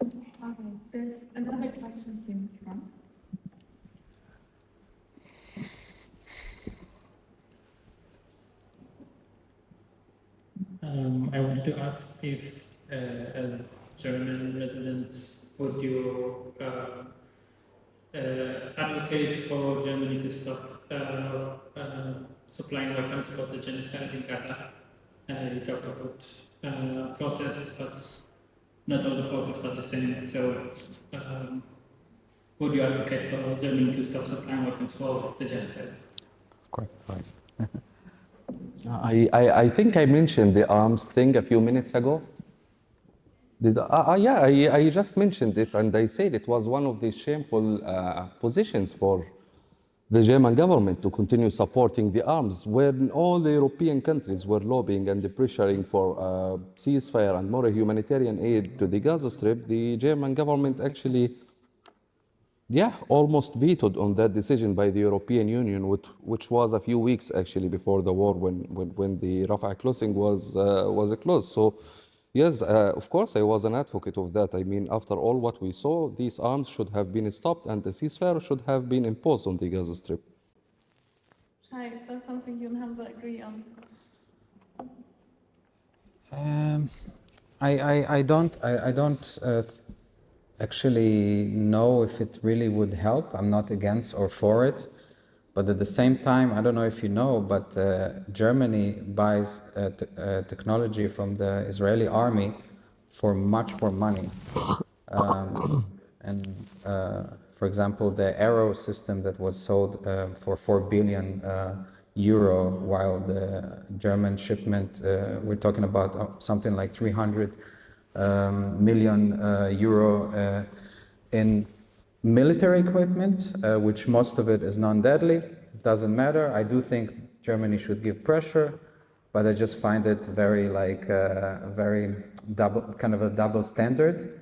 Okay, there's another question here in front. I wanted to ask if, as German residents, would you advocate for Germany to stop supplying weapons for the genocide in Gaza? You talked about protests, but not all the protests are the same. So, would you advocate for Germany to stop supplying weapons for the genocide? Of course, twice. I think I mentioned the arms thing a few minutes ago. Yeah, I just mentioned it, and I said it was one of the shameful positions for the German government to continue supporting the arms, when all the European countries were lobbying and pressuring for ceasefire and more humanitarian aid to the Gaza Strip. The German government actually, yeah, almost vetoed on that decision by the European Union, which was a few weeks actually before the war, when the Rafah crossing was closed. So yes, of course, I was an advocate of that. I mean, after all what we saw, these arms should have been stopped, and the ceasefire should have been imposed on the Gaza Strip. Shai, is that something you and Hamza agree on? I don't actually know if it really would help. I'm not against or for it, but at the same time, I don't know if you know, but Germany buys technology from the Israeli army for much more money. For example, the Arrow system that was sold for 4 billion euro, while the German shipment, we're talking about something like 300 million euro in military equipment, which most of it is non-deadly. Doesn't matter. I do think Germany should give pressure, but I just find it very very kind of a double standard.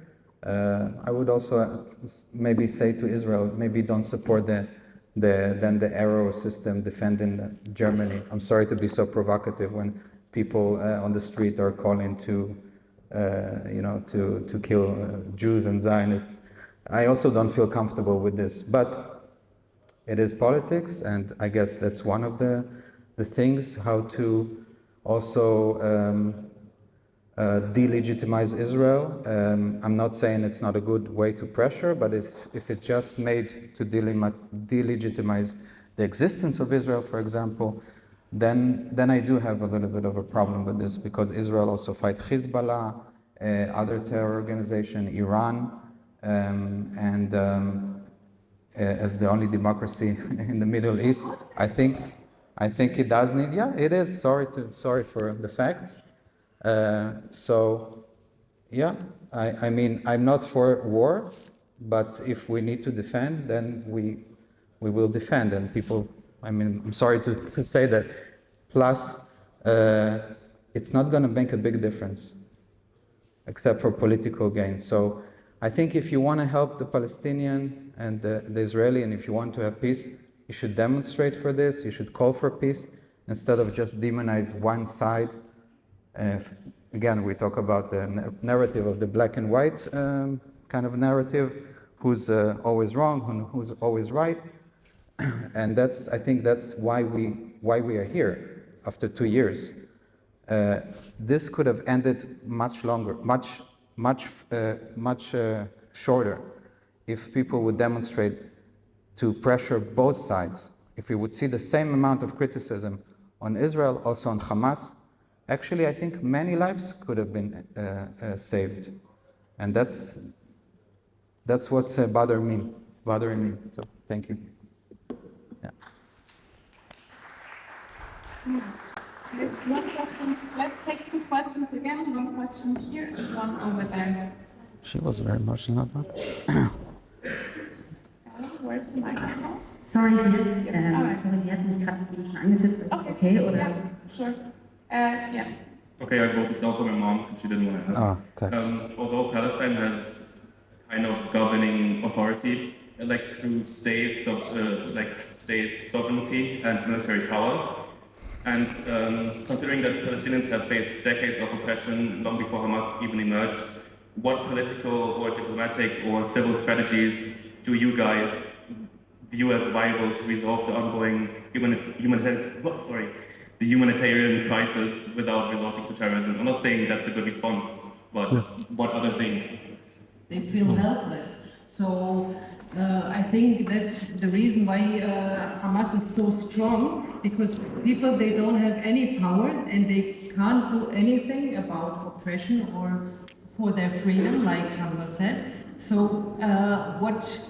I would also maybe say to Israel, maybe don't support the Arrow system defending Germany. I'm sorry to be so provocative when people on the street are calling to kill Jews and Zionists. I also don't feel comfortable with this, but it is politics, and I guess that's one of the things, how to also delegitimize Israel. I'm not saying it's not a good way to pressure, but if it's just made to delegitimize the existence of Israel, for example, then I do have a little bit of a problem with this, because Israel also fight Hezbollah, other terror organization, Iran, and as the only democracy in the Middle East, I think it does need. Yeah, it is. Sorry for the facts. So, yeah, I mean, I'm not for war, but if we need to defend, then we will defend. And people, I mean, I'm sorry to say that. Plus, it's not going to make a big difference, except for political gain. So I think if you want to help the Palestinian and the Israeli, and if you want to have peace, you should demonstrate for this. You should call for peace instead of just demonize one side. Again, we talk about the narrative of the black and white kind of narrative, who's always wrong, who's always right. And I think that's why we are here after 2 years. This could have ended much longer, much shorter, if people would demonstrate to pressure both sides. If we would see the same amount of criticism on Israel, also on Hamas, actually I think many lives could have been saved. And that's what's bothering me. So thank you. Yeah. There's one question. Let's take two questions again. One question here and one over there. She was very emotional about Where's the microphone? Sorry, Yes, alright. sorry, die hat mich gerade schon angetippt. Ist das okay, oder? Yeah, sure. Yeah. Okay, I wrote this down for my mom because she didn't want to ask. thanks. Although Palestine has kind of governing authority, elects through states of state sovereignty and military power, and considering that Palestinians have faced decades of oppression long before Hamas even emerged, what political or diplomatic or civil strategies do you guys view as viable to resolve the ongoing humanitarian crisis without resorting to terrorism? I'm not saying that's a good response, but what other things? They feel helpless. So I think that's the reason why Hamas is so strong, because people, they don't have any power and they can't do anything about oppression or for their freedom, like Hamza said. So what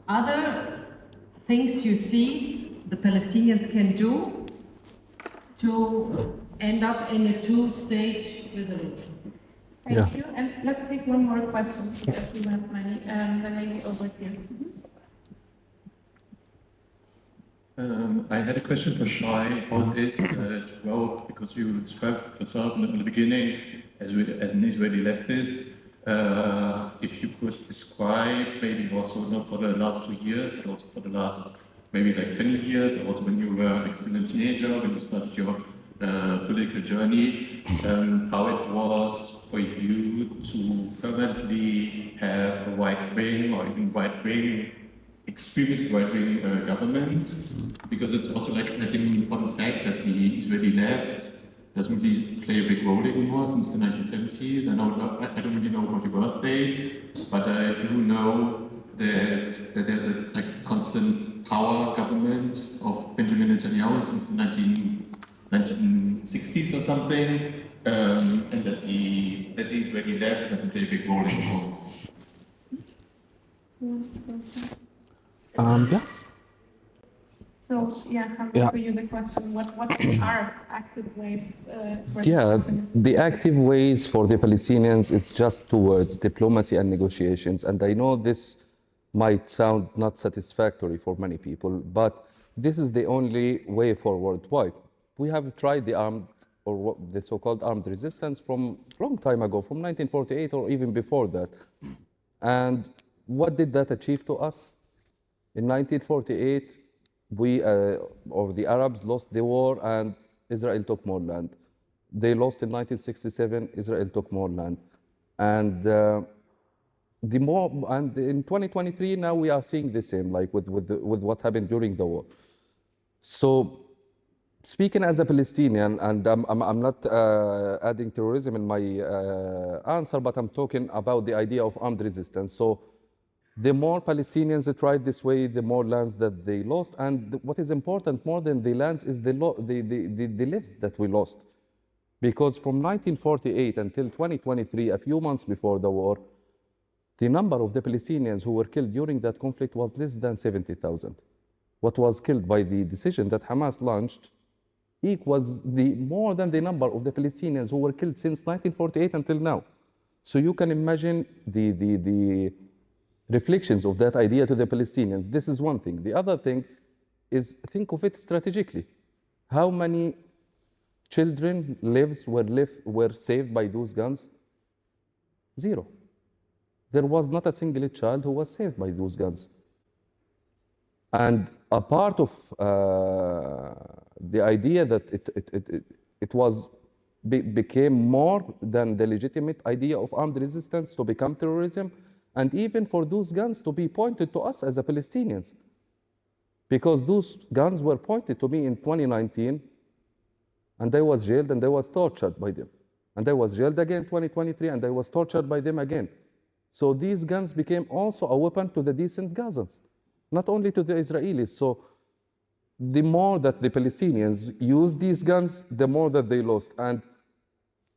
other things you see the Palestinians can do to end up in a two-state resolution? Thank you. And let's take one more question because we have many. The lady over here. I had a question for Shai. How it is to vote, because you described yourself in the beginning as an Israeli leftist. If you could describe, maybe also not for the last 2 years, but also for the last maybe like 10 years, or also when you were still a teenager, when you started your political journey, how it was for you to currently have a right-wing or even right-wing, extremist right-wing government, because it's also like I think an important fact that the Israeli left doesn't really play a big role anymore since the 1970s. I don't really know about your birth date, but I do know that there's a constant power government of Benjamin Netanyahu since the 1960s or something, and that the Israeli left doesn't play a big role anymore. Who wants to go first? Yeah. So, Yeah. for you the question, what are active ways for Yeah, the the active ways for the Palestinians is just towards diplomacy and negotiations. And I know this might sound not satisfactory for many people, but this is the only way forward. Why? We have tried the so-called armed resistance from a long time ago, from 1948 or even before that. And what did that achieve to us? In 1948, we, or the Arabs, lost the war and Israel took more land. They lost in 1967, Israel took more land. And in 2023, now we are seeing the same, like with what happened during the war. So, speaking as a Palestinian, and I'm not adding terrorism in my answer, but I'm talking about the idea of armed resistance. So, the more Palestinians tried this way, the more lands that they lost. And what is important more than the lands is the lives that we lost. Because from 1948 until 2023, a few months before the war, the number of the Palestinians who were killed during that conflict was less than 70,000. What was killed by the decision that Hamas launched equals more than the number of the Palestinians who were killed since 1948 until now. So you can imagine the reflections of that idea to the Palestinians. This is one thing. The other thing is, think of it strategically. How many children lives were saved by those guns? Zero. There was not a single child who was saved by those guns. And a part of the idea that it became more than the legitimate idea of armed resistance to become terrorism, and even for those guns to be pointed to us as a Palestinians. Because those guns were pointed to me in 2019 and I was jailed and I was tortured by them. And I was jailed again 2023 and I was tortured by them again. So these guns became also a weapon to the decent Gazans, not only to the Israelis. So the more that the Palestinians used these guns, the more that they lost. And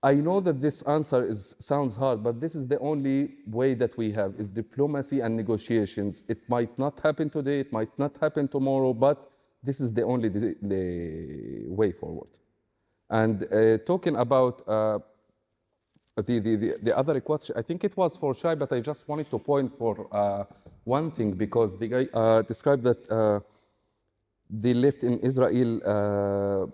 I know that this answer sounds hard, but this is the only way that we have, is diplomacy and negotiations. It might not happen today, it might not happen tomorrow, but this is the only the way forward. And talking about the other question, I think it was for Shai, but I just wanted to point for one thing, because the guy described that the left in Israel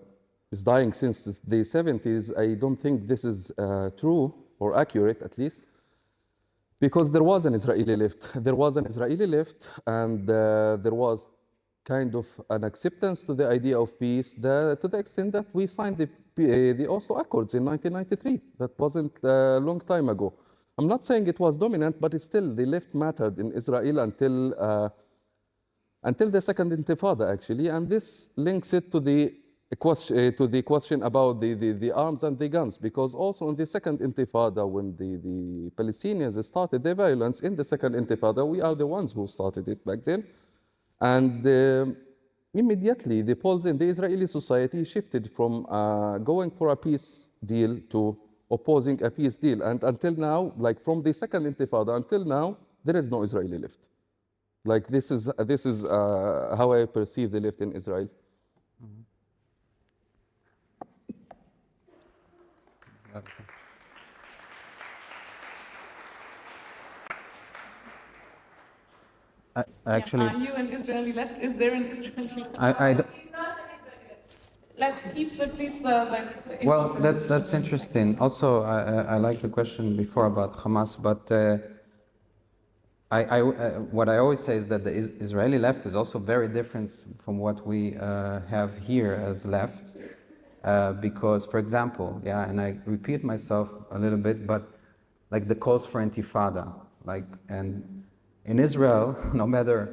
is dying since the 70s. I don't think this is true or accurate, at least, because there was an Israeli left. There was an Israeli left, and there was kind of an acceptance to the idea of peace, to the extent that we signed the Oslo Accords in 1993. That wasn't a long time ago. I'm not saying it was dominant, but still the left mattered in Israel until the Second Intifada, actually. And this links it to the question about the arms and the guns, because also in the Second Intifada, when the Palestinians started their violence in the Second Intifada, we are the ones who started it back then. And immediately, the polls in the Israeli society shifted from going for a peace deal to opposing a peace deal. And until now, like from the Second Intifada until now, there is no Israeli left. Like this is how I perceive the left in Israel. Actually, are you an Israeli left? Is there an Israeli left? Let's keep the Well, that's interesting. Also, I like the question before about Hamas, but what I always say is that the Israeli left is also very different from what we have here as left, because, for example, and I repeat myself a little bit, but like the calls for Intifada, and in Israel,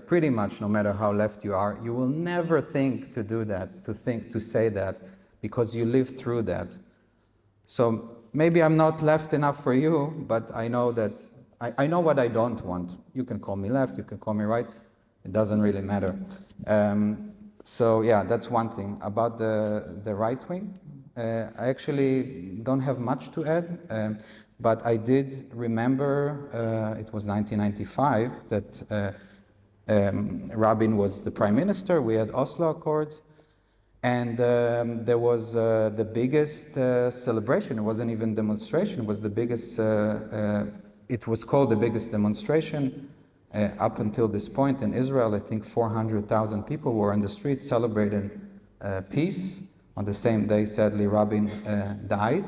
pretty much no matter how left you are, you will never think to do that, to say that, because you live through that. So maybe I'm not left enough for you, but I know that I know what I don't want. You can call me left, you can call me right. It doesn't really matter. So yeah, that's one thing. About the right wing, I actually don't have much to add. But I did remember, it was 1995, that Rabin was the prime minister. We had Oslo Accords, and there was the biggest celebration. It wasn't even demonstration. It was the biggest. It was called the biggest demonstration up until this point in Israel. I think 400,000 people were on the streets celebrating peace. On the same day, sadly, Rabin died.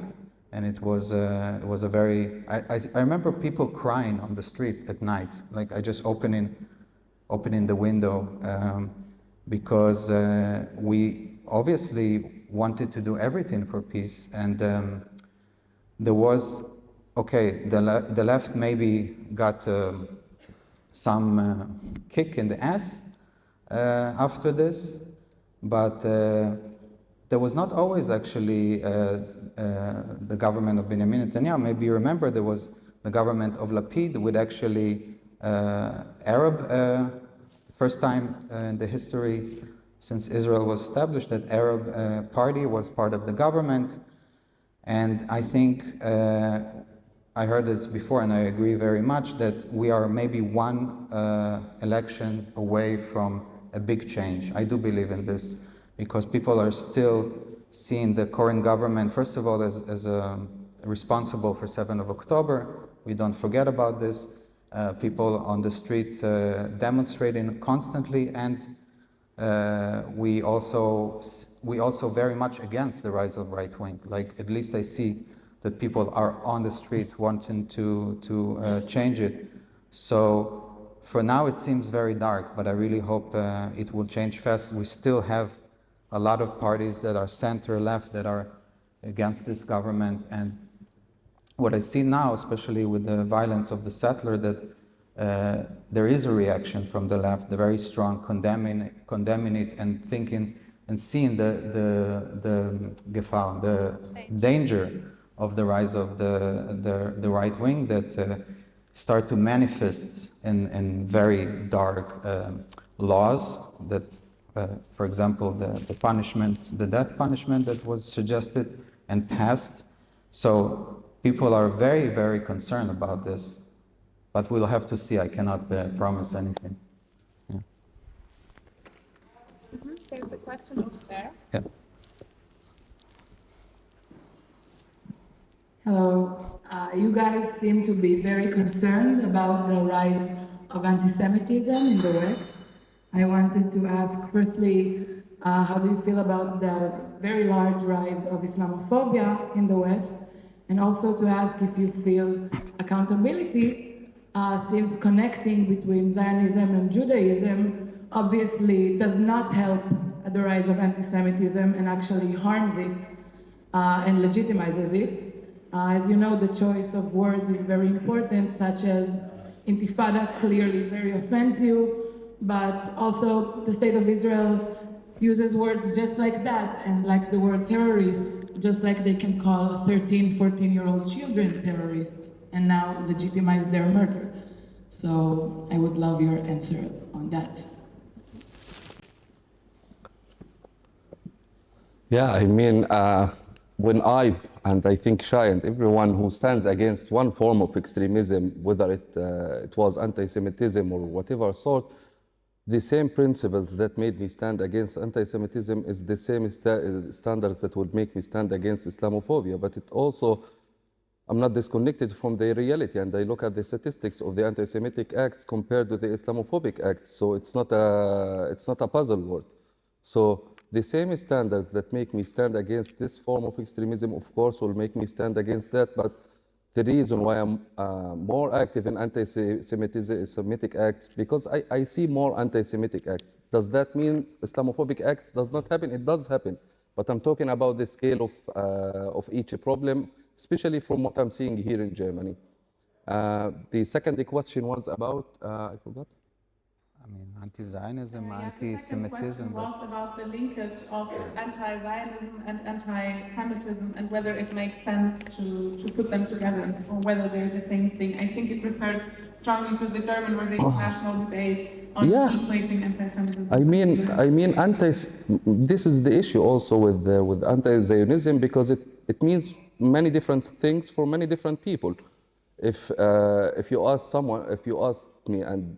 And it was a very, I remember people crying on the street at night, like I just opening the window, because we obviously wanted to do everything for peace. And there was, the left maybe got some kick in the ass after this, but there was not always actually the government of Benjamin Netanyahu. Maybe you remember there was the government of Lapid with actually Arab, first time in the history since Israel was established that Arab party was part of the government. And I think, I heard it before and I agree very much that we are maybe one election away from a big change. I do believe in this, because people are still seeing the current government, first of all, as responsible for 7th of October. We don't forget about this. People on the street demonstrating constantly, and we also very much against the rise of right wing. Like, at least I see that people are on the street wanting to change it. So for now it seems very dark, but I really hope it will change fast. We still have a lot of parties that are center-left that are against this government. And what I see now, especially with the violence of the settler, that there is a reaction from the left, the very strong, condemning it and thinking and seeing the Gefahr, the danger of the rise of the right wing that start to manifest in very dark laws that, for example, the punishment, the death punishment that was suggested and passed. So people are very, very concerned about this, but we'll have to see. I cannot promise anything. Yeah. There's a question over there. Yeah. Hello. You guys seem to be very concerned about the rise of antisemitism in the West. I wanted to ask, firstly, how do you feel about the very large rise of Islamophobia in the West? And also to ask if you feel accountability, since connecting between Zionism and Judaism obviously does not help the rise of antisemitism and actually harms it and legitimizes it. As you know, the choice of words is very important, such as intifada, clearly very offensive, but also the state of Israel uses words just like that, and like the word terrorist, just like they can call 13, 14-year-old children terrorists, and now legitimize their murder. So I would love your answer on that. Yeah, I mean, when and I think Shai and everyone who stands against one form of extremism, whether it was anti-Semitism or whatever sort, the same principles that made me stand against anti-Semitism is the same standards that would make me stand against Islamophobia. But it also, I'm not disconnected from the reality, and I look at the statistics of the anti-Semitic acts compared to the Islamophobic acts. So it's not a puzzle word. So the same standards that make me stand against this form of extremism, of course, will make me stand against that. But the reason why I'm more active in anti-Semitic acts, because I see more anti-Semitic acts. Does that mean Islamophobic acts does not happen? It does happen. But I'm talking about the scale of each problem, especially from what I'm seeing here in Germany. The second question was about, I forgot. I mean, anti-Zionism, The anti-Semitism. second question was about the linkage of anti-Zionism and anti-Semitism and whether it makes sense to put them together or whether they're the same thing. I think it refers strongly to the German or the international debate on equating anti-Semitism. I mean, this is the issue also with anti-Zionism, because it means many different things for many different people. If you ask me and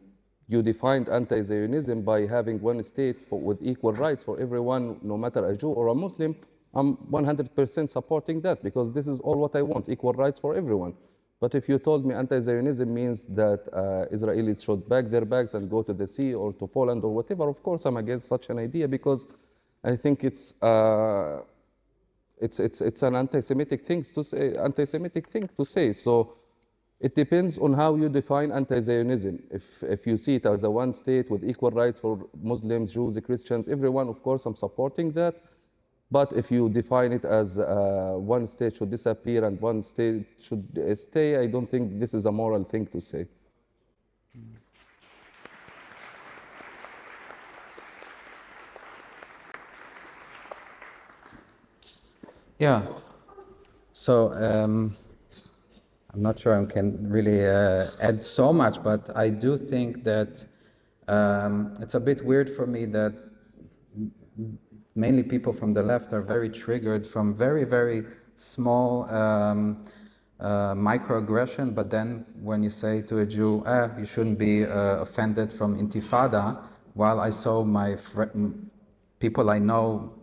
you defined anti-Zionism by having one state with equal rights for everyone, no matter a Jew or a Muslim, I'm 100% supporting that, because this is all what I want, equal rights for everyone. But if you told me anti-Zionism means that Israelis should pack their bags and go to the sea or to Poland or whatever, of course I'm against such an idea, because I think it's an anti-Semitic thing to say. So it depends on how you define anti-Zionism. If you see it as a one state with equal rights for Muslims, Jews, Christians, everyone, of course, I'm supporting that. But if you define it as one state should disappear and one state should stay, I don't think this is a moral thing to say. Yeah. So I'm not sure I can really add so much, but I do think that it's a bit weird for me that mainly people from the left are very triggered from very, very small microaggression, but then when you say to a Jew, you shouldn't be offended from intifada, while I saw my people I know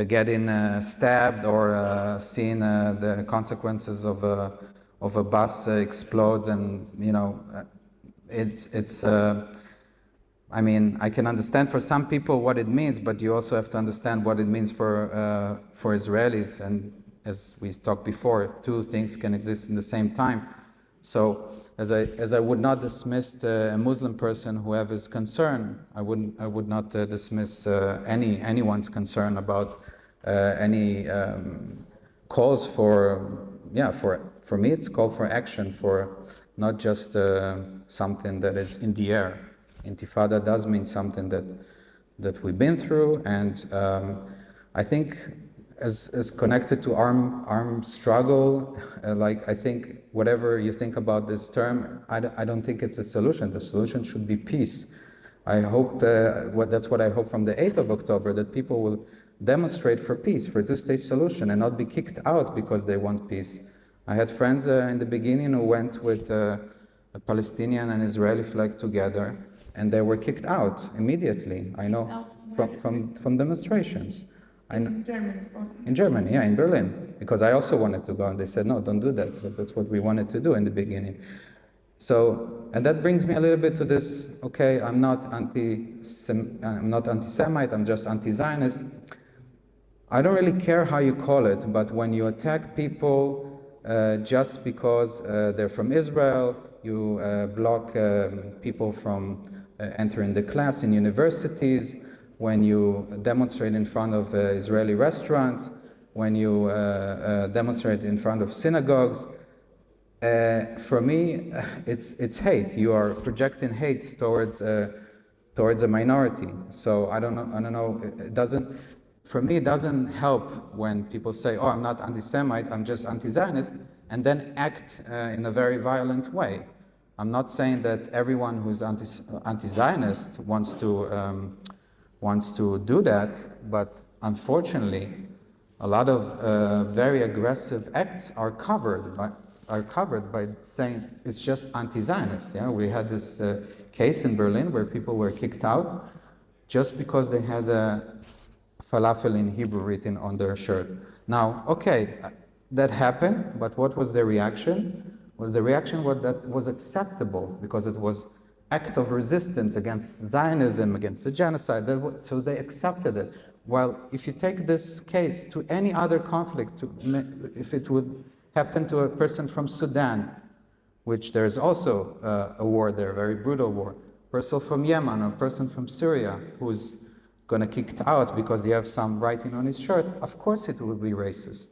getting stabbed or seeing the consequences of a bus explodes, and it's I mean, I can understand for some people what it means, but you also have to understand what it means for Israelis. And as we talked before, two things can exist in the same time. So as I would not dismiss a Muslim person who have his concern, I would not dismiss anyone's concern about any calls for me it's call for action, for not just something that is in the air. Intifada does mean something that we've been through, and I think as connected to armed struggle, like I think whatever you think about this term, I don't think it's a solution. The solution should be peace. I hope that's what I hope from the 8th of October, that people will demonstrate for peace, for a two-state solution, and not be kicked out because they want peace. I had friends in the beginning who went with a Palestinian and Israeli flag together, and they were kicked out immediately. I know from demonstrations. In Germany? In Germany, yeah, in Berlin, because I also wanted to go, and they said, no, don't do that. But that's what we wanted to do in the beginning. So, and that brings me a little bit to this, okay, I'm not anti-Semite, I'm just anti-Zionist. I don't really care how you call it, but when you attack people just because they're from Israel, you block people from entering the class in universities, when you demonstrate in front of Israeli restaurants, when you demonstrate in front of synagogues, for me, it's hate. You are projecting hate towards a minority. So I don't know. It doesn't. For me, it doesn't help when people say, "Oh, I'm not anti-Semite. I'm just anti-Zionist," and then act in a very violent way. I'm not saying that everyone who's anti-Zionist wants to do that, but unfortunately, a lot of very aggressive acts are covered by saying it's just anti-Zionist. Yeah, we had this case in Berlin where people were kicked out just because they had falafel in Hebrew written on their shirt. Now, okay, that happened, but what was the reaction? Well, the reaction was that was acceptable because it was act of resistance against Zionism, against the genocide, so they accepted it. While if you take this case to any other conflict, if it would happen to a person from Sudan, which there is also a war there, a very brutal war, a person from Yemen, or a person from Syria who's going to kicked out because he has some writing on his shirt, of course it will be racist.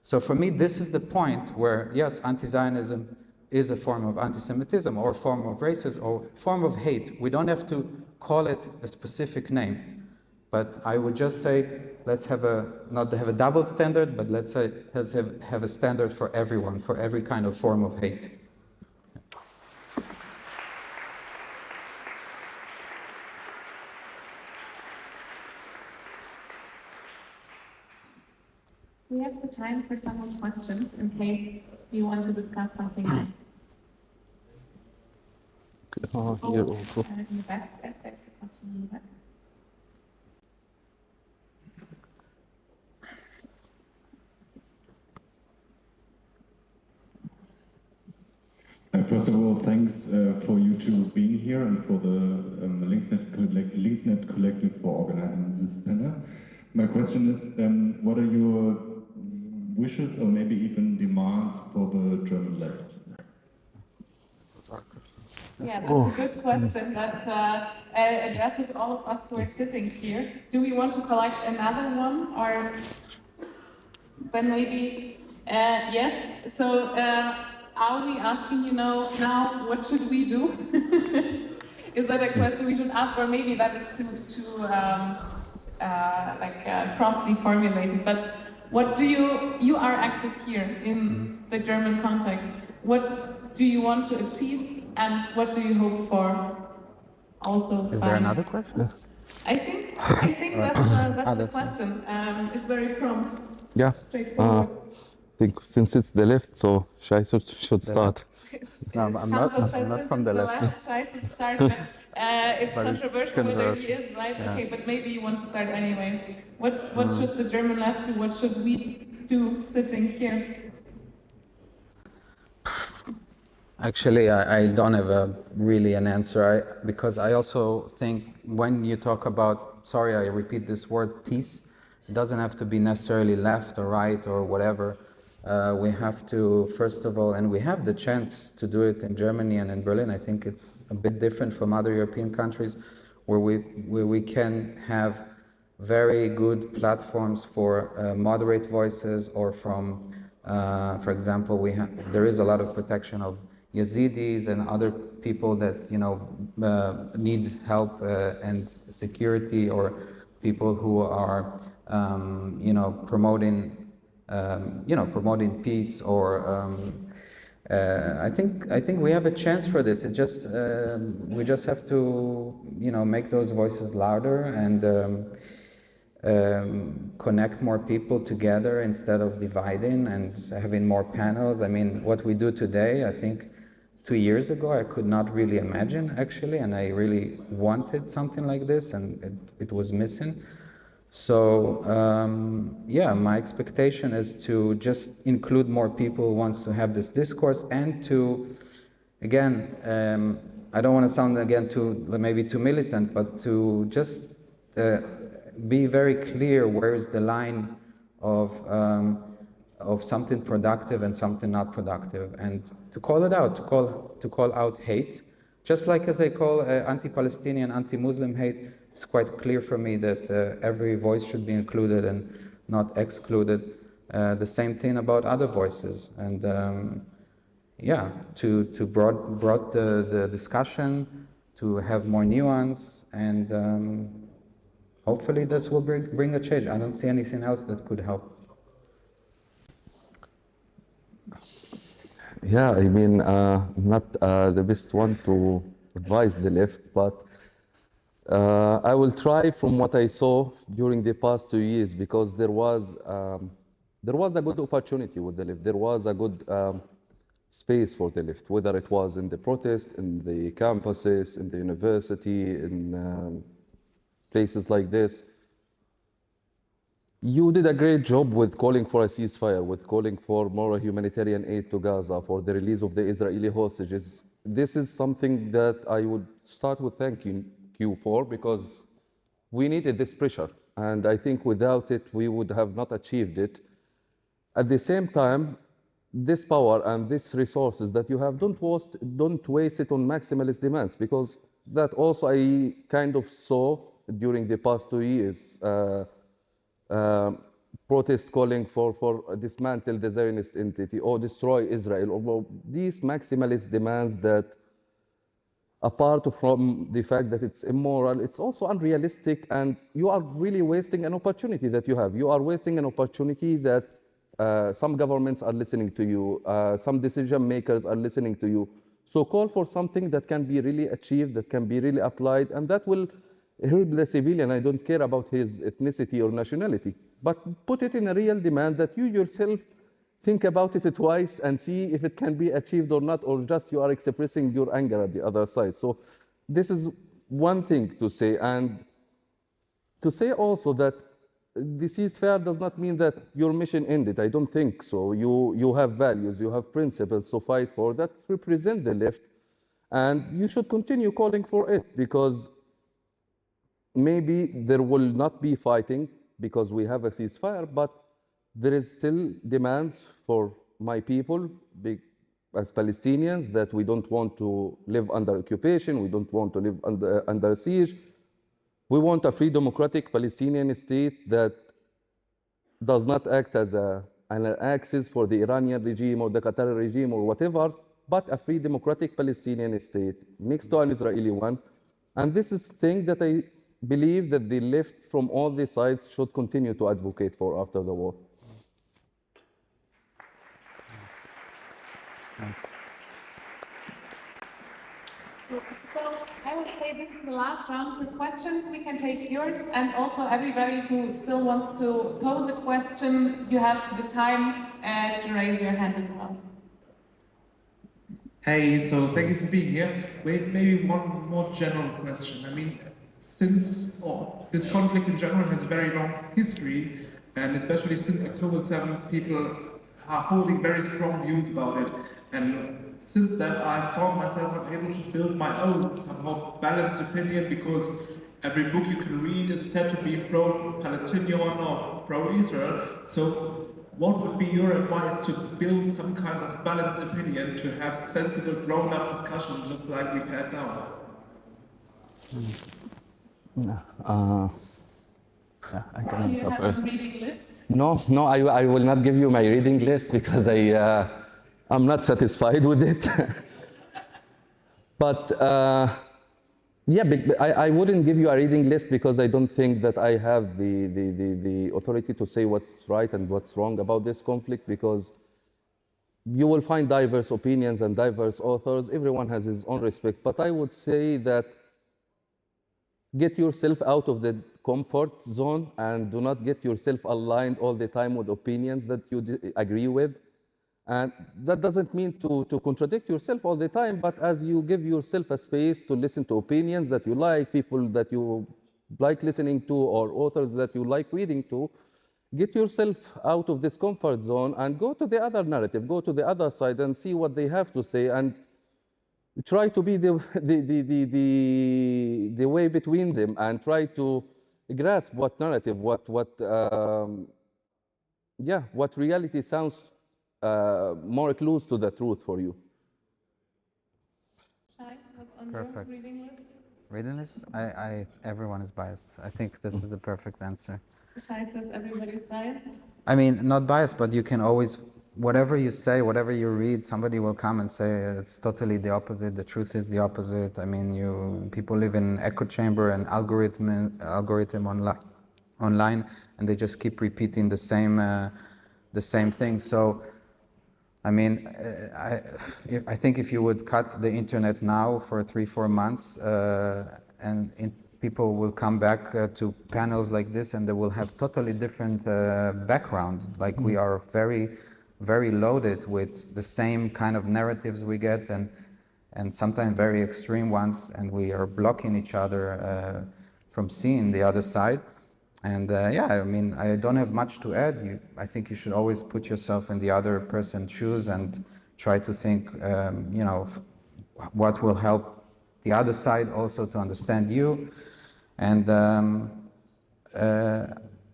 So for me, this is the point where, yes, anti-Zionism is a form of anti-Semitism or a form of racism or form of hate. We don't have to call it a specific name. But I would just say, let's have not have a double standard, but let's have a standard for everyone, for every kind of form of hate. We have the time for some more questions in case you want to discuss something else. Here also. In the back, there's a question in the back. First of all, thanks for you two being here and for the linXXnet Collective for organizing this panel. My question is, what are your wishes or maybe even demands for the German left? Yeah, that's a good question that addresses all of us who are sitting here. Do we want to collect another one, or then maybe yes? So are we asking, now what should we do? Is that a question we should ask, or maybe that is too promptly formulated? But what do you are active here in the German context? What do you want to achieve? And what do you hope for? Also, is there another question? I think that's the question. It's very prompt. Yeah. Straightforward. I think since it's the left, so Shai should start. No, I'm not from the left. Shai should start, but it's But controversial it's whether he is, right? Yeah. Okay, but maybe you want to start anyway. What should the German left do? What should we do sitting here? Actually, I don't have really an answer, because I also think when you talk about, sorry, I repeat this word, peace, it doesn't have to be necessarily left or right or whatever. We have to, first of all, and we have the chance to do it in Germany and in Berlin. I think it's a bit different from other European countries where we can have very good platforms for moderate voices, or from, for example, there is a lot of protection of Yazidis and other people that need help and security, or people who are promoting promoting peace, or I think we have a chance for this. It just we just have to make those voices louder and connect more people together instead of dividing and having more panels. I mean, what we do today, I think 2 years ago I could not really imagine, actually, and I really wanted something like this, and it was missing. So yeah, my expectation is to just include more people who wants to have this discourse, and to, again, I don't want to sound again maybe too militant, but to just be very clear where is the line of something productive and something not productive, and to call it out, to call out hate, just like as I call anti-Palestinian, anti-Muslim hate. It's quite clear for me that every voice should be included and not excluded. The same thing about other voices, and yeah, to broad the discussion, to have more nuance, and hopefully this will bring a change. I don't see anything else that could help. Yeah, I mean, not the best one to advise the left, but I will try from what I saw during the past 2 years, because there was a good opportunity with the left. There was a good space for the left, whether it was in the protest, in the campuses, in the university, in places like this. You did a great job with calling for a ceasefire, with calling for more humanitarian aid to Gaza, for the release of the Israeli hostages. This is something that I would start with thanking you for, because we needed this pressure, and I think without it we would have not achieved it. At the same time, this power and these resources that you have, don't waste it on maximalist demands, because that also I kind of saw during the past 2 years. Protest calling for dismantle the Zionist entity or destroy Israel, or these maximalist demands that, apart from the fact that it's immoral, it's also unrealistic, and you are really wasting an opportunity that you have. You are wasting an opportunity that some governments are listening to you, some decision makers are listening to you. So call for something that can be really achieved, that can be really applied, and that will help the civilian. I don't care about his ethnicity or nationality, but put it in a real demand that you yourself think about it twice and see if it can be achieved or not, or just you are expressing your anger at the other side. So this is one thing to say, and to say also that the ceasefire does not mean that your mission ended. I don't think so. You have values, you have principles to fight for that represent the left, and you should continue calling for it, because maybe there will not be fighting because we have a ceasefire, but there is still demands for my people as Palestinians, that we don't want to live under occupation, we don't want to live under siege. We want a free democratic Palestinian state that does not act as an axis for the Iranian regime or the Qatari regime or whatever, but a free democratic Palestinian state next to an Israeli one. And this is the thing that I believe that the left from all the sides should continue to advocate for after the war. Thanks. So I would say this is the last round for questions. We can take yours, and also everybody who still wants to pose a question, you have the time to raise your hand as well. Hey, so thank you for being here. Wait, maybe one more general question. I mean, since this conflict in general has a very long history, and especially since October 7th, people are holding very strong views about it. And since that, I found myself unable to build my own somehow balanced opinion, because every book you can read is said to be pro-Palestinian or pro-Israel. So what would be your advice to build some kind of balanced opinion, to have sensible, grown-up discussion just like we've had now? Yeah, I can Do you answer have first. a reading list? No, I will not give you my reading list, because I'm not satisfied with it. But yeah, I wouldn't give you a reading list because I don't think that I have the authority to say what's right and what's wrong about this conflict, because you will find diverse opinions and diverse authors. Everyone has his own respect. But I would say that get yourself out of the comfort zone and do not get yourself aligned all the time with opinions that you agree with. And that doesn't mean to contradict yourself all the time, but as you give yourself a space to listen to opinions that you like, people that you like listening to, or authors that you like reading to, get yourself out of this comfort zone and go to the other narrative, go to the other side and see what they have to say, and try to be the way between them, and try to grasp what narrative, what reality sounds more close to the truth for you. Shai, what's on Perfect. your reading list? Reading list? Everyone is biased. I think this is the perfect answer. Shai says everybody's biased. I mean, not biased, but you can always, whatever you say, whatever you read, somebody will come and say it's totally the opposite. The truth is the opposite. I mean, people live in echo chamber and algorithm online, and they just keep repeating the same thing. So, I mean, I think if you would cut the internet now for 3-4 months, people will come back to panels like this, and they will have totally different background. Like we are very, very loaded with the same kind of narratives we get, and sometimes very extreme ones, and we are blocking each other from seeing the other side. And yeah, I mean, I don't have much to add. I think you should always put yourself in the other person's shoes and try to think, what will help the other side also to understand you. And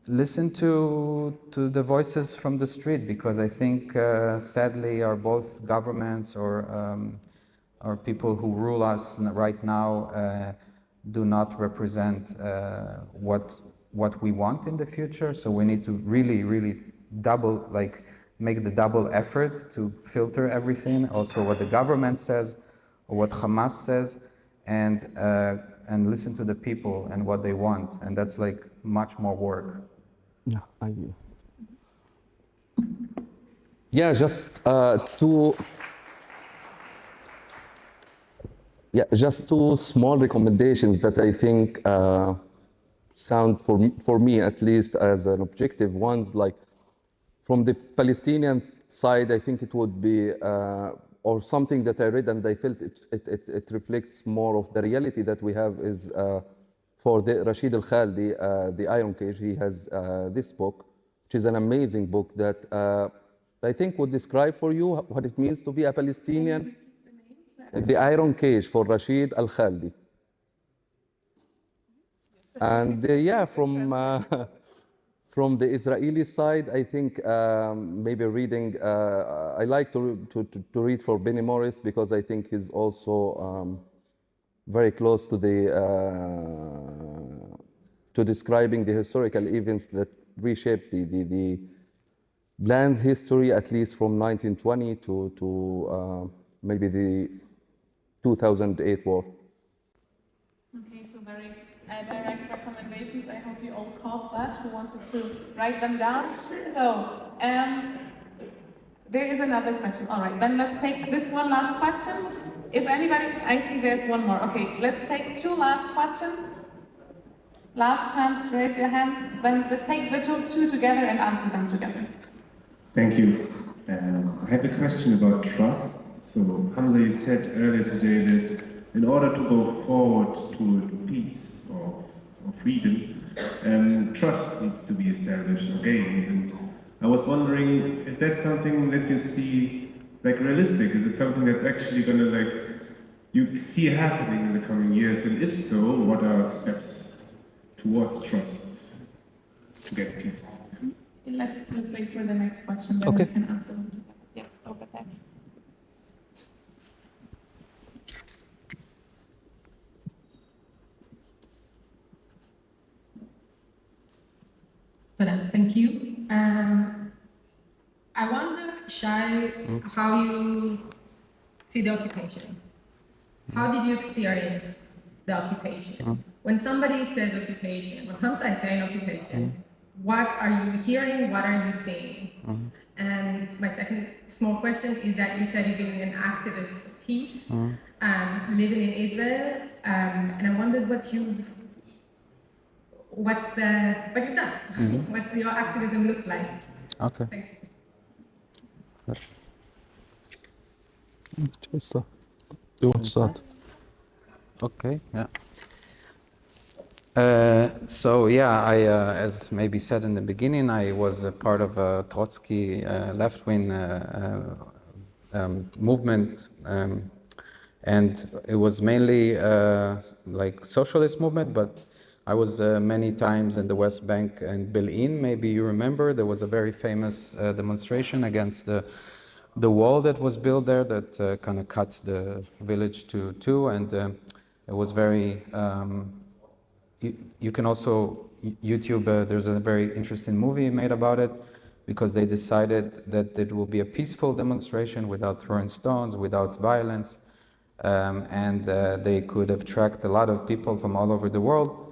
listen to the voices from the street, because I think sadly our both governments or people who rule us right now do not represent what we want in the future. So we need to really, really make the double effort to filter everything, also what the government says or what Hamas says, and listen to the people and what they want, and that's like much more work. Just two small recommendations that I think sound for me at least as an objective ones. Like from the Palestinian side, I think it would be or something that I read and I felt it reflects more of the reality that we have is for the Rashid Al-Khaldi, The Iron Cage. He has this book, which is an amazing book that I think would describe for you what it means to be a Palestinian. The Iron Cage for Rashid Al-Khaldi. And from the Israeli side, I think maybe reading, I like to read for Benny Morris, because I think he's also very close to to describing the historical events that reshaped the land's history, at least from 1920 to maybe the 2008 war. Okay, so very direct recommendations. I hope you all caught that, who wanted to write them down. So, there is another question. All right, then let's take this one last question. If anybody, I see there's one more. Okay, let's take two last questions. Last chance to raise your hands. Then let's take the two together and answer them together. Thank you. I have a question about trust. So, Hamza, you said earlier today that in order to go forward to peace or freedom, trust needs to be established or gained. And I was wondering if that's something that you see like realistic. Is it something that's actually going to you see happening in the coming years? And if so, what are steps towards trust to get peace? Let's wait for the next question, then we can answer them. Yes, over there. Thank you. I wonder, Shai, how you see the occupation. How did you experience the occupation? When somebody says occupation, when Hamza is saying occupation, what are you hearing? What are you seeing? And my second small question is that you said you've been an activist of peace, living in Israel, and I wondered what you've done. What's your activism look like? Okay. Thank you. You want to start? Okay, yeah. So yeah, as maybe said in the beginning, I was a part of a Trotsky left-wing movement, and it was mainly like socialist movement, but I was many times in the West Bank and Belin. Maybe you remember, there was a very famous demonstration against the wall that was built there that kind of cut the village to two, and it was very you can also YouTube, there's a very interesting movie made about it, because they decided that it will be a peaceful demonstration without throwing stones, without violence, and they could have tracked a lot of people from all over the world.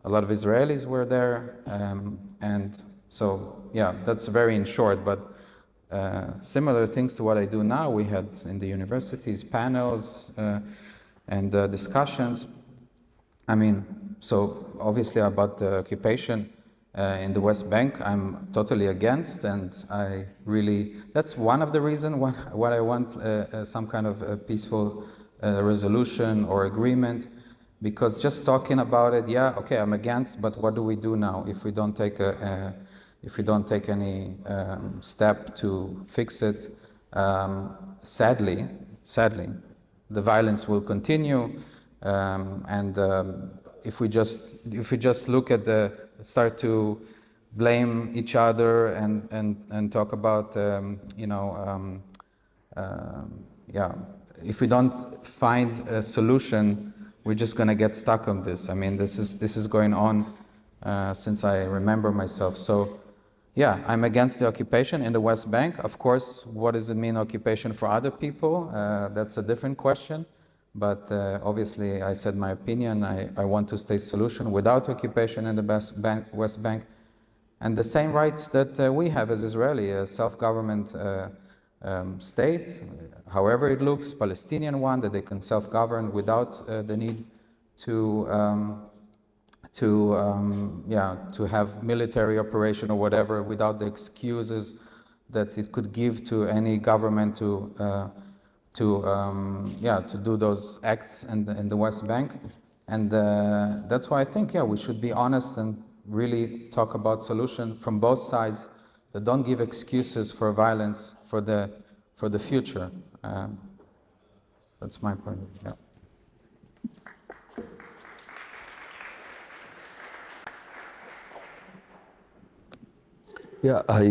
A lot of Israelis were there, and so yeah, that's very in short, but similar things to what I do now. We had in the universities panels and discussions. I mean, so obviously about the occupation in the West Bank, I'm totally against, and I really, that's one of the reasons why I want some kind of a peaceful resolution or agreement, because just talking about it, yeah, okay, I'm against, but what do we do now if we don't take any step to fix it? Sadly, the violence will continue. If we just look at start to blame each other and talk about if we don't find a solution, we're just going to get stuck on this. I mean, this is going on since I remember myself. So yeah, I'm against the occupation in the West Bank. Of course, what does it mean, occupation for other people? That's a different question. But obviously, I said my opinion. I want two-state solution without occupation in the West Bank, and the same rights that we have as Israeli, a self-government state, however it looks, Palestinian one, that they can self-govern without the need to have military operation or whatever, without the excuses that it could give to any government to do those acts in the West Bank. And that's why I think, we should be honest and really talk about solution from both sides that don't give excuses for violence for the future. That's my point. Yeah. Yeah, I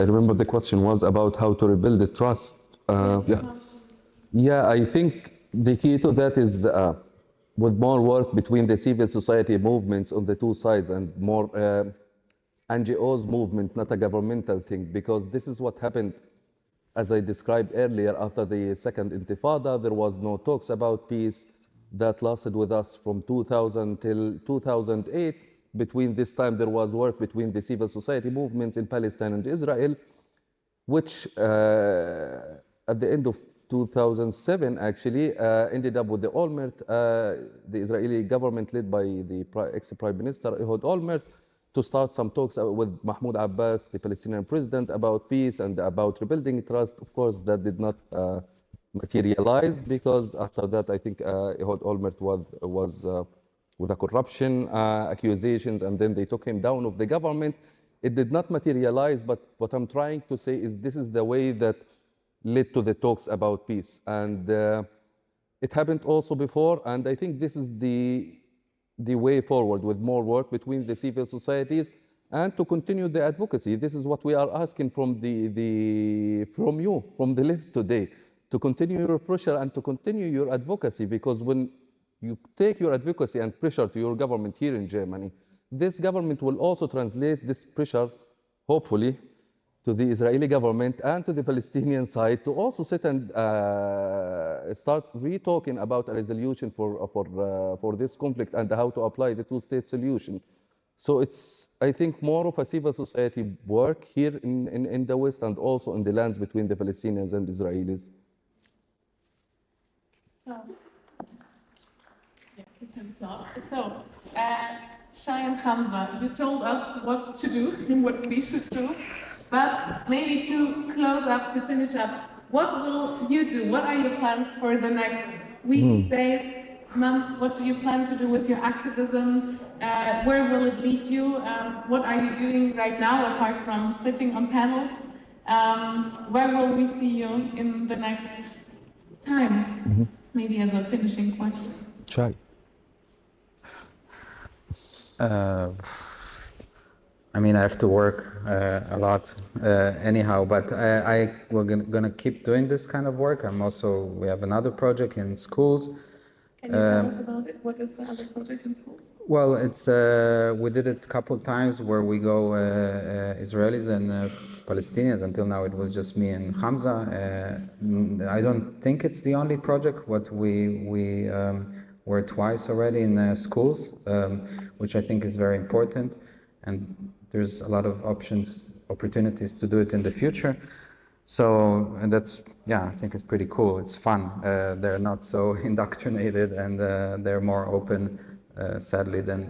remember the question was about how to rebuild the trust. Yeah, I think the key to that is with more work between the civil society movements on the two sides and more NGOs movement, not a governmental thing, because this is what happened, as I described earlier, after the second Intifada. There was no talks about peace that lasted with us from 2000 till 2008. Between this time, there was work between the civil society movements in Palestine and Israel, which at the end of 2007 actually ended up with the Olmert, the Israeli government led by the ex-Prime Minister Ehud Olmert, to start some talks with Mahmoud Abbas, the Palestinian president, about peace and about rebuilding trust. Of course, that did not materialize, because after that, I think Ehud Olmert was with the corruption accusations, and then they took him down of the government. It did not materialize, but what I'm trying to say is this is the way that led to the talks about peace. And it happened also before, and I think this is the way forward, with more work between the civil societies and to continue the advocacy. This is what we are asking from from you, from the left today, to continue your pressure and to continue your advocacy, because when you take your advocacy and pressure to your government here in Germany, this government will also translate this pressure, hopefully, to the Israeli government and to the Palestinian side to also sit and start re-talking about a resolution for this conflict and how to apply the two-state solution. So it's, I think, more of a civil society work here in the West and also in the lands between the Palestinians and Israelis. So, Shai and Hamza, you told us what to do and what we should do, but maybe to close up, to finish up, what will you do? What are your plans for the next weeks, days, months? What do you plan to do with your activism? Where will it lead you? What are you doing right now apart from sitting on panels? Where will we see you in the next time? Maybe as a finishing question. Try. I mean, I have to work a lot anyhow, but we're gonna keep doing this kind of work. We have another project in schools. Can you tell us about it? What is the other project in schools? Well, it's we did it a couple of times where we go Israelis and Palestinians. Until now, it was just me and Hamza. I don't think it's the only project. What we were twice already in schools, which I think is very important, and there's a lot of opportunities to do it in the future. So, and that's, yeah, I think it's pretty cool. It's fun. They're not so indoctrinated, and they're more open, sadly, than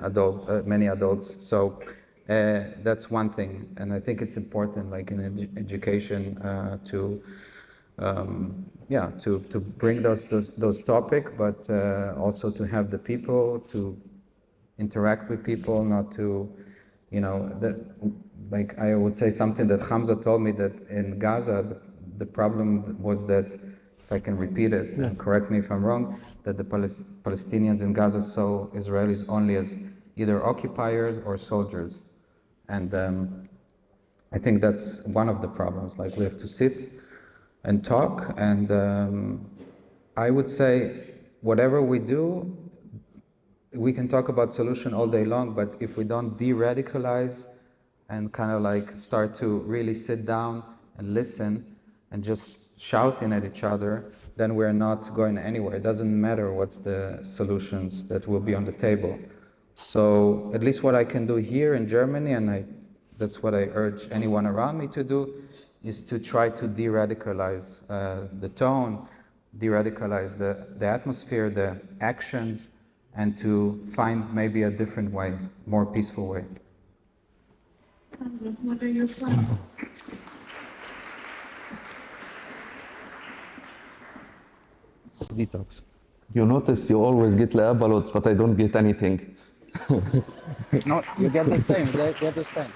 many adults. So that's one thing, and I think it's important, like in education, to bring those topics, but also to have the people to interact with people, not to, like I would say something that Hamza told me, that in Gaza, the problem was that, if I can repeat it, and correct me if I'm wrong, that the Palestinians in Gaza saw Israelis only as either occupiers or soldiers. And I think that's one of the problems. Like, we have to sit and talk, and I would say whatever we do, we can talk about solution all day long, but if we don't de-radicalize and kind of like start to really sit down and listen and just shouting at each other, then we're not going anywhere. It doesn't matter what's the solutions that will be on the table. So at least what I can do here in Germany, and that's what I urge anyone around me to do, is to try to de-radicalize the tone, de-radicalize the atmosphere, the actions, and to find maybe a different way, more peaceful way. What are your plans? Detox. You notice you always get ballots, but I don't get anything. No, you get the same. You get the same.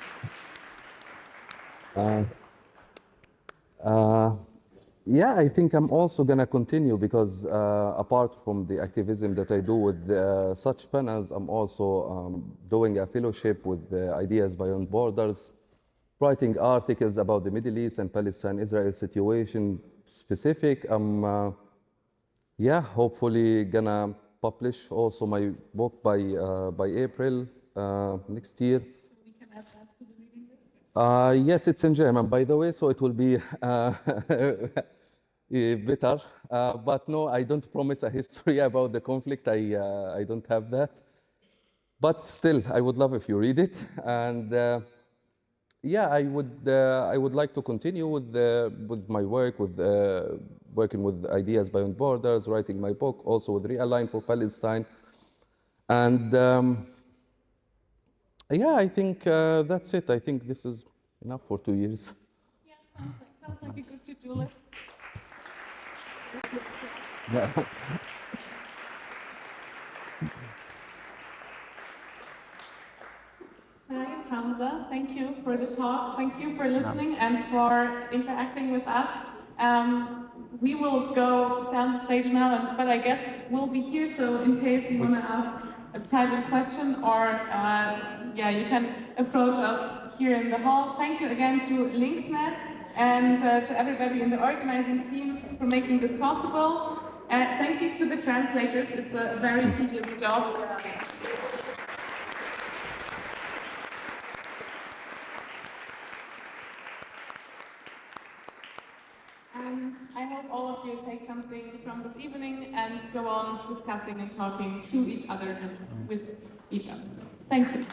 Yeah, I think I'm also gonna continue, because apart from the activism that I do with such panels, I'm also doing a fellowship with Ideas Beyond Borders, writing articles about the Middle East and Palestine-Israel situation specific. I'm hopefully gonna publish also my book by April next year. We can add that to the reading list? Yes, it's in German, by the way, so it will be better. But no, I don't promise a history about the conflict. I don't have that. But still, I would love if you read it. And I would like to continue with my work, with working with Ideas Beyond Borders, writing my book, also with Realign for Palestine. And I think that's it. I think this is enough for 2 years. Yeah, sounds like a good to-do list. Yeah. Shai and Hamza, thank you for the talk. Thank you for listening and for interacting with us. We will go down the stage now, but I guess we'll be here, so in case you want to ask a private question, or you can approach us here in the hall. Thank you again to linXXnet and to everybody in the organizing team for making this possible. Thank you to the translators. It's a very tedious job. I hope all of you take something from this evening and go on discussing and talking to each other and with each other. Thank you.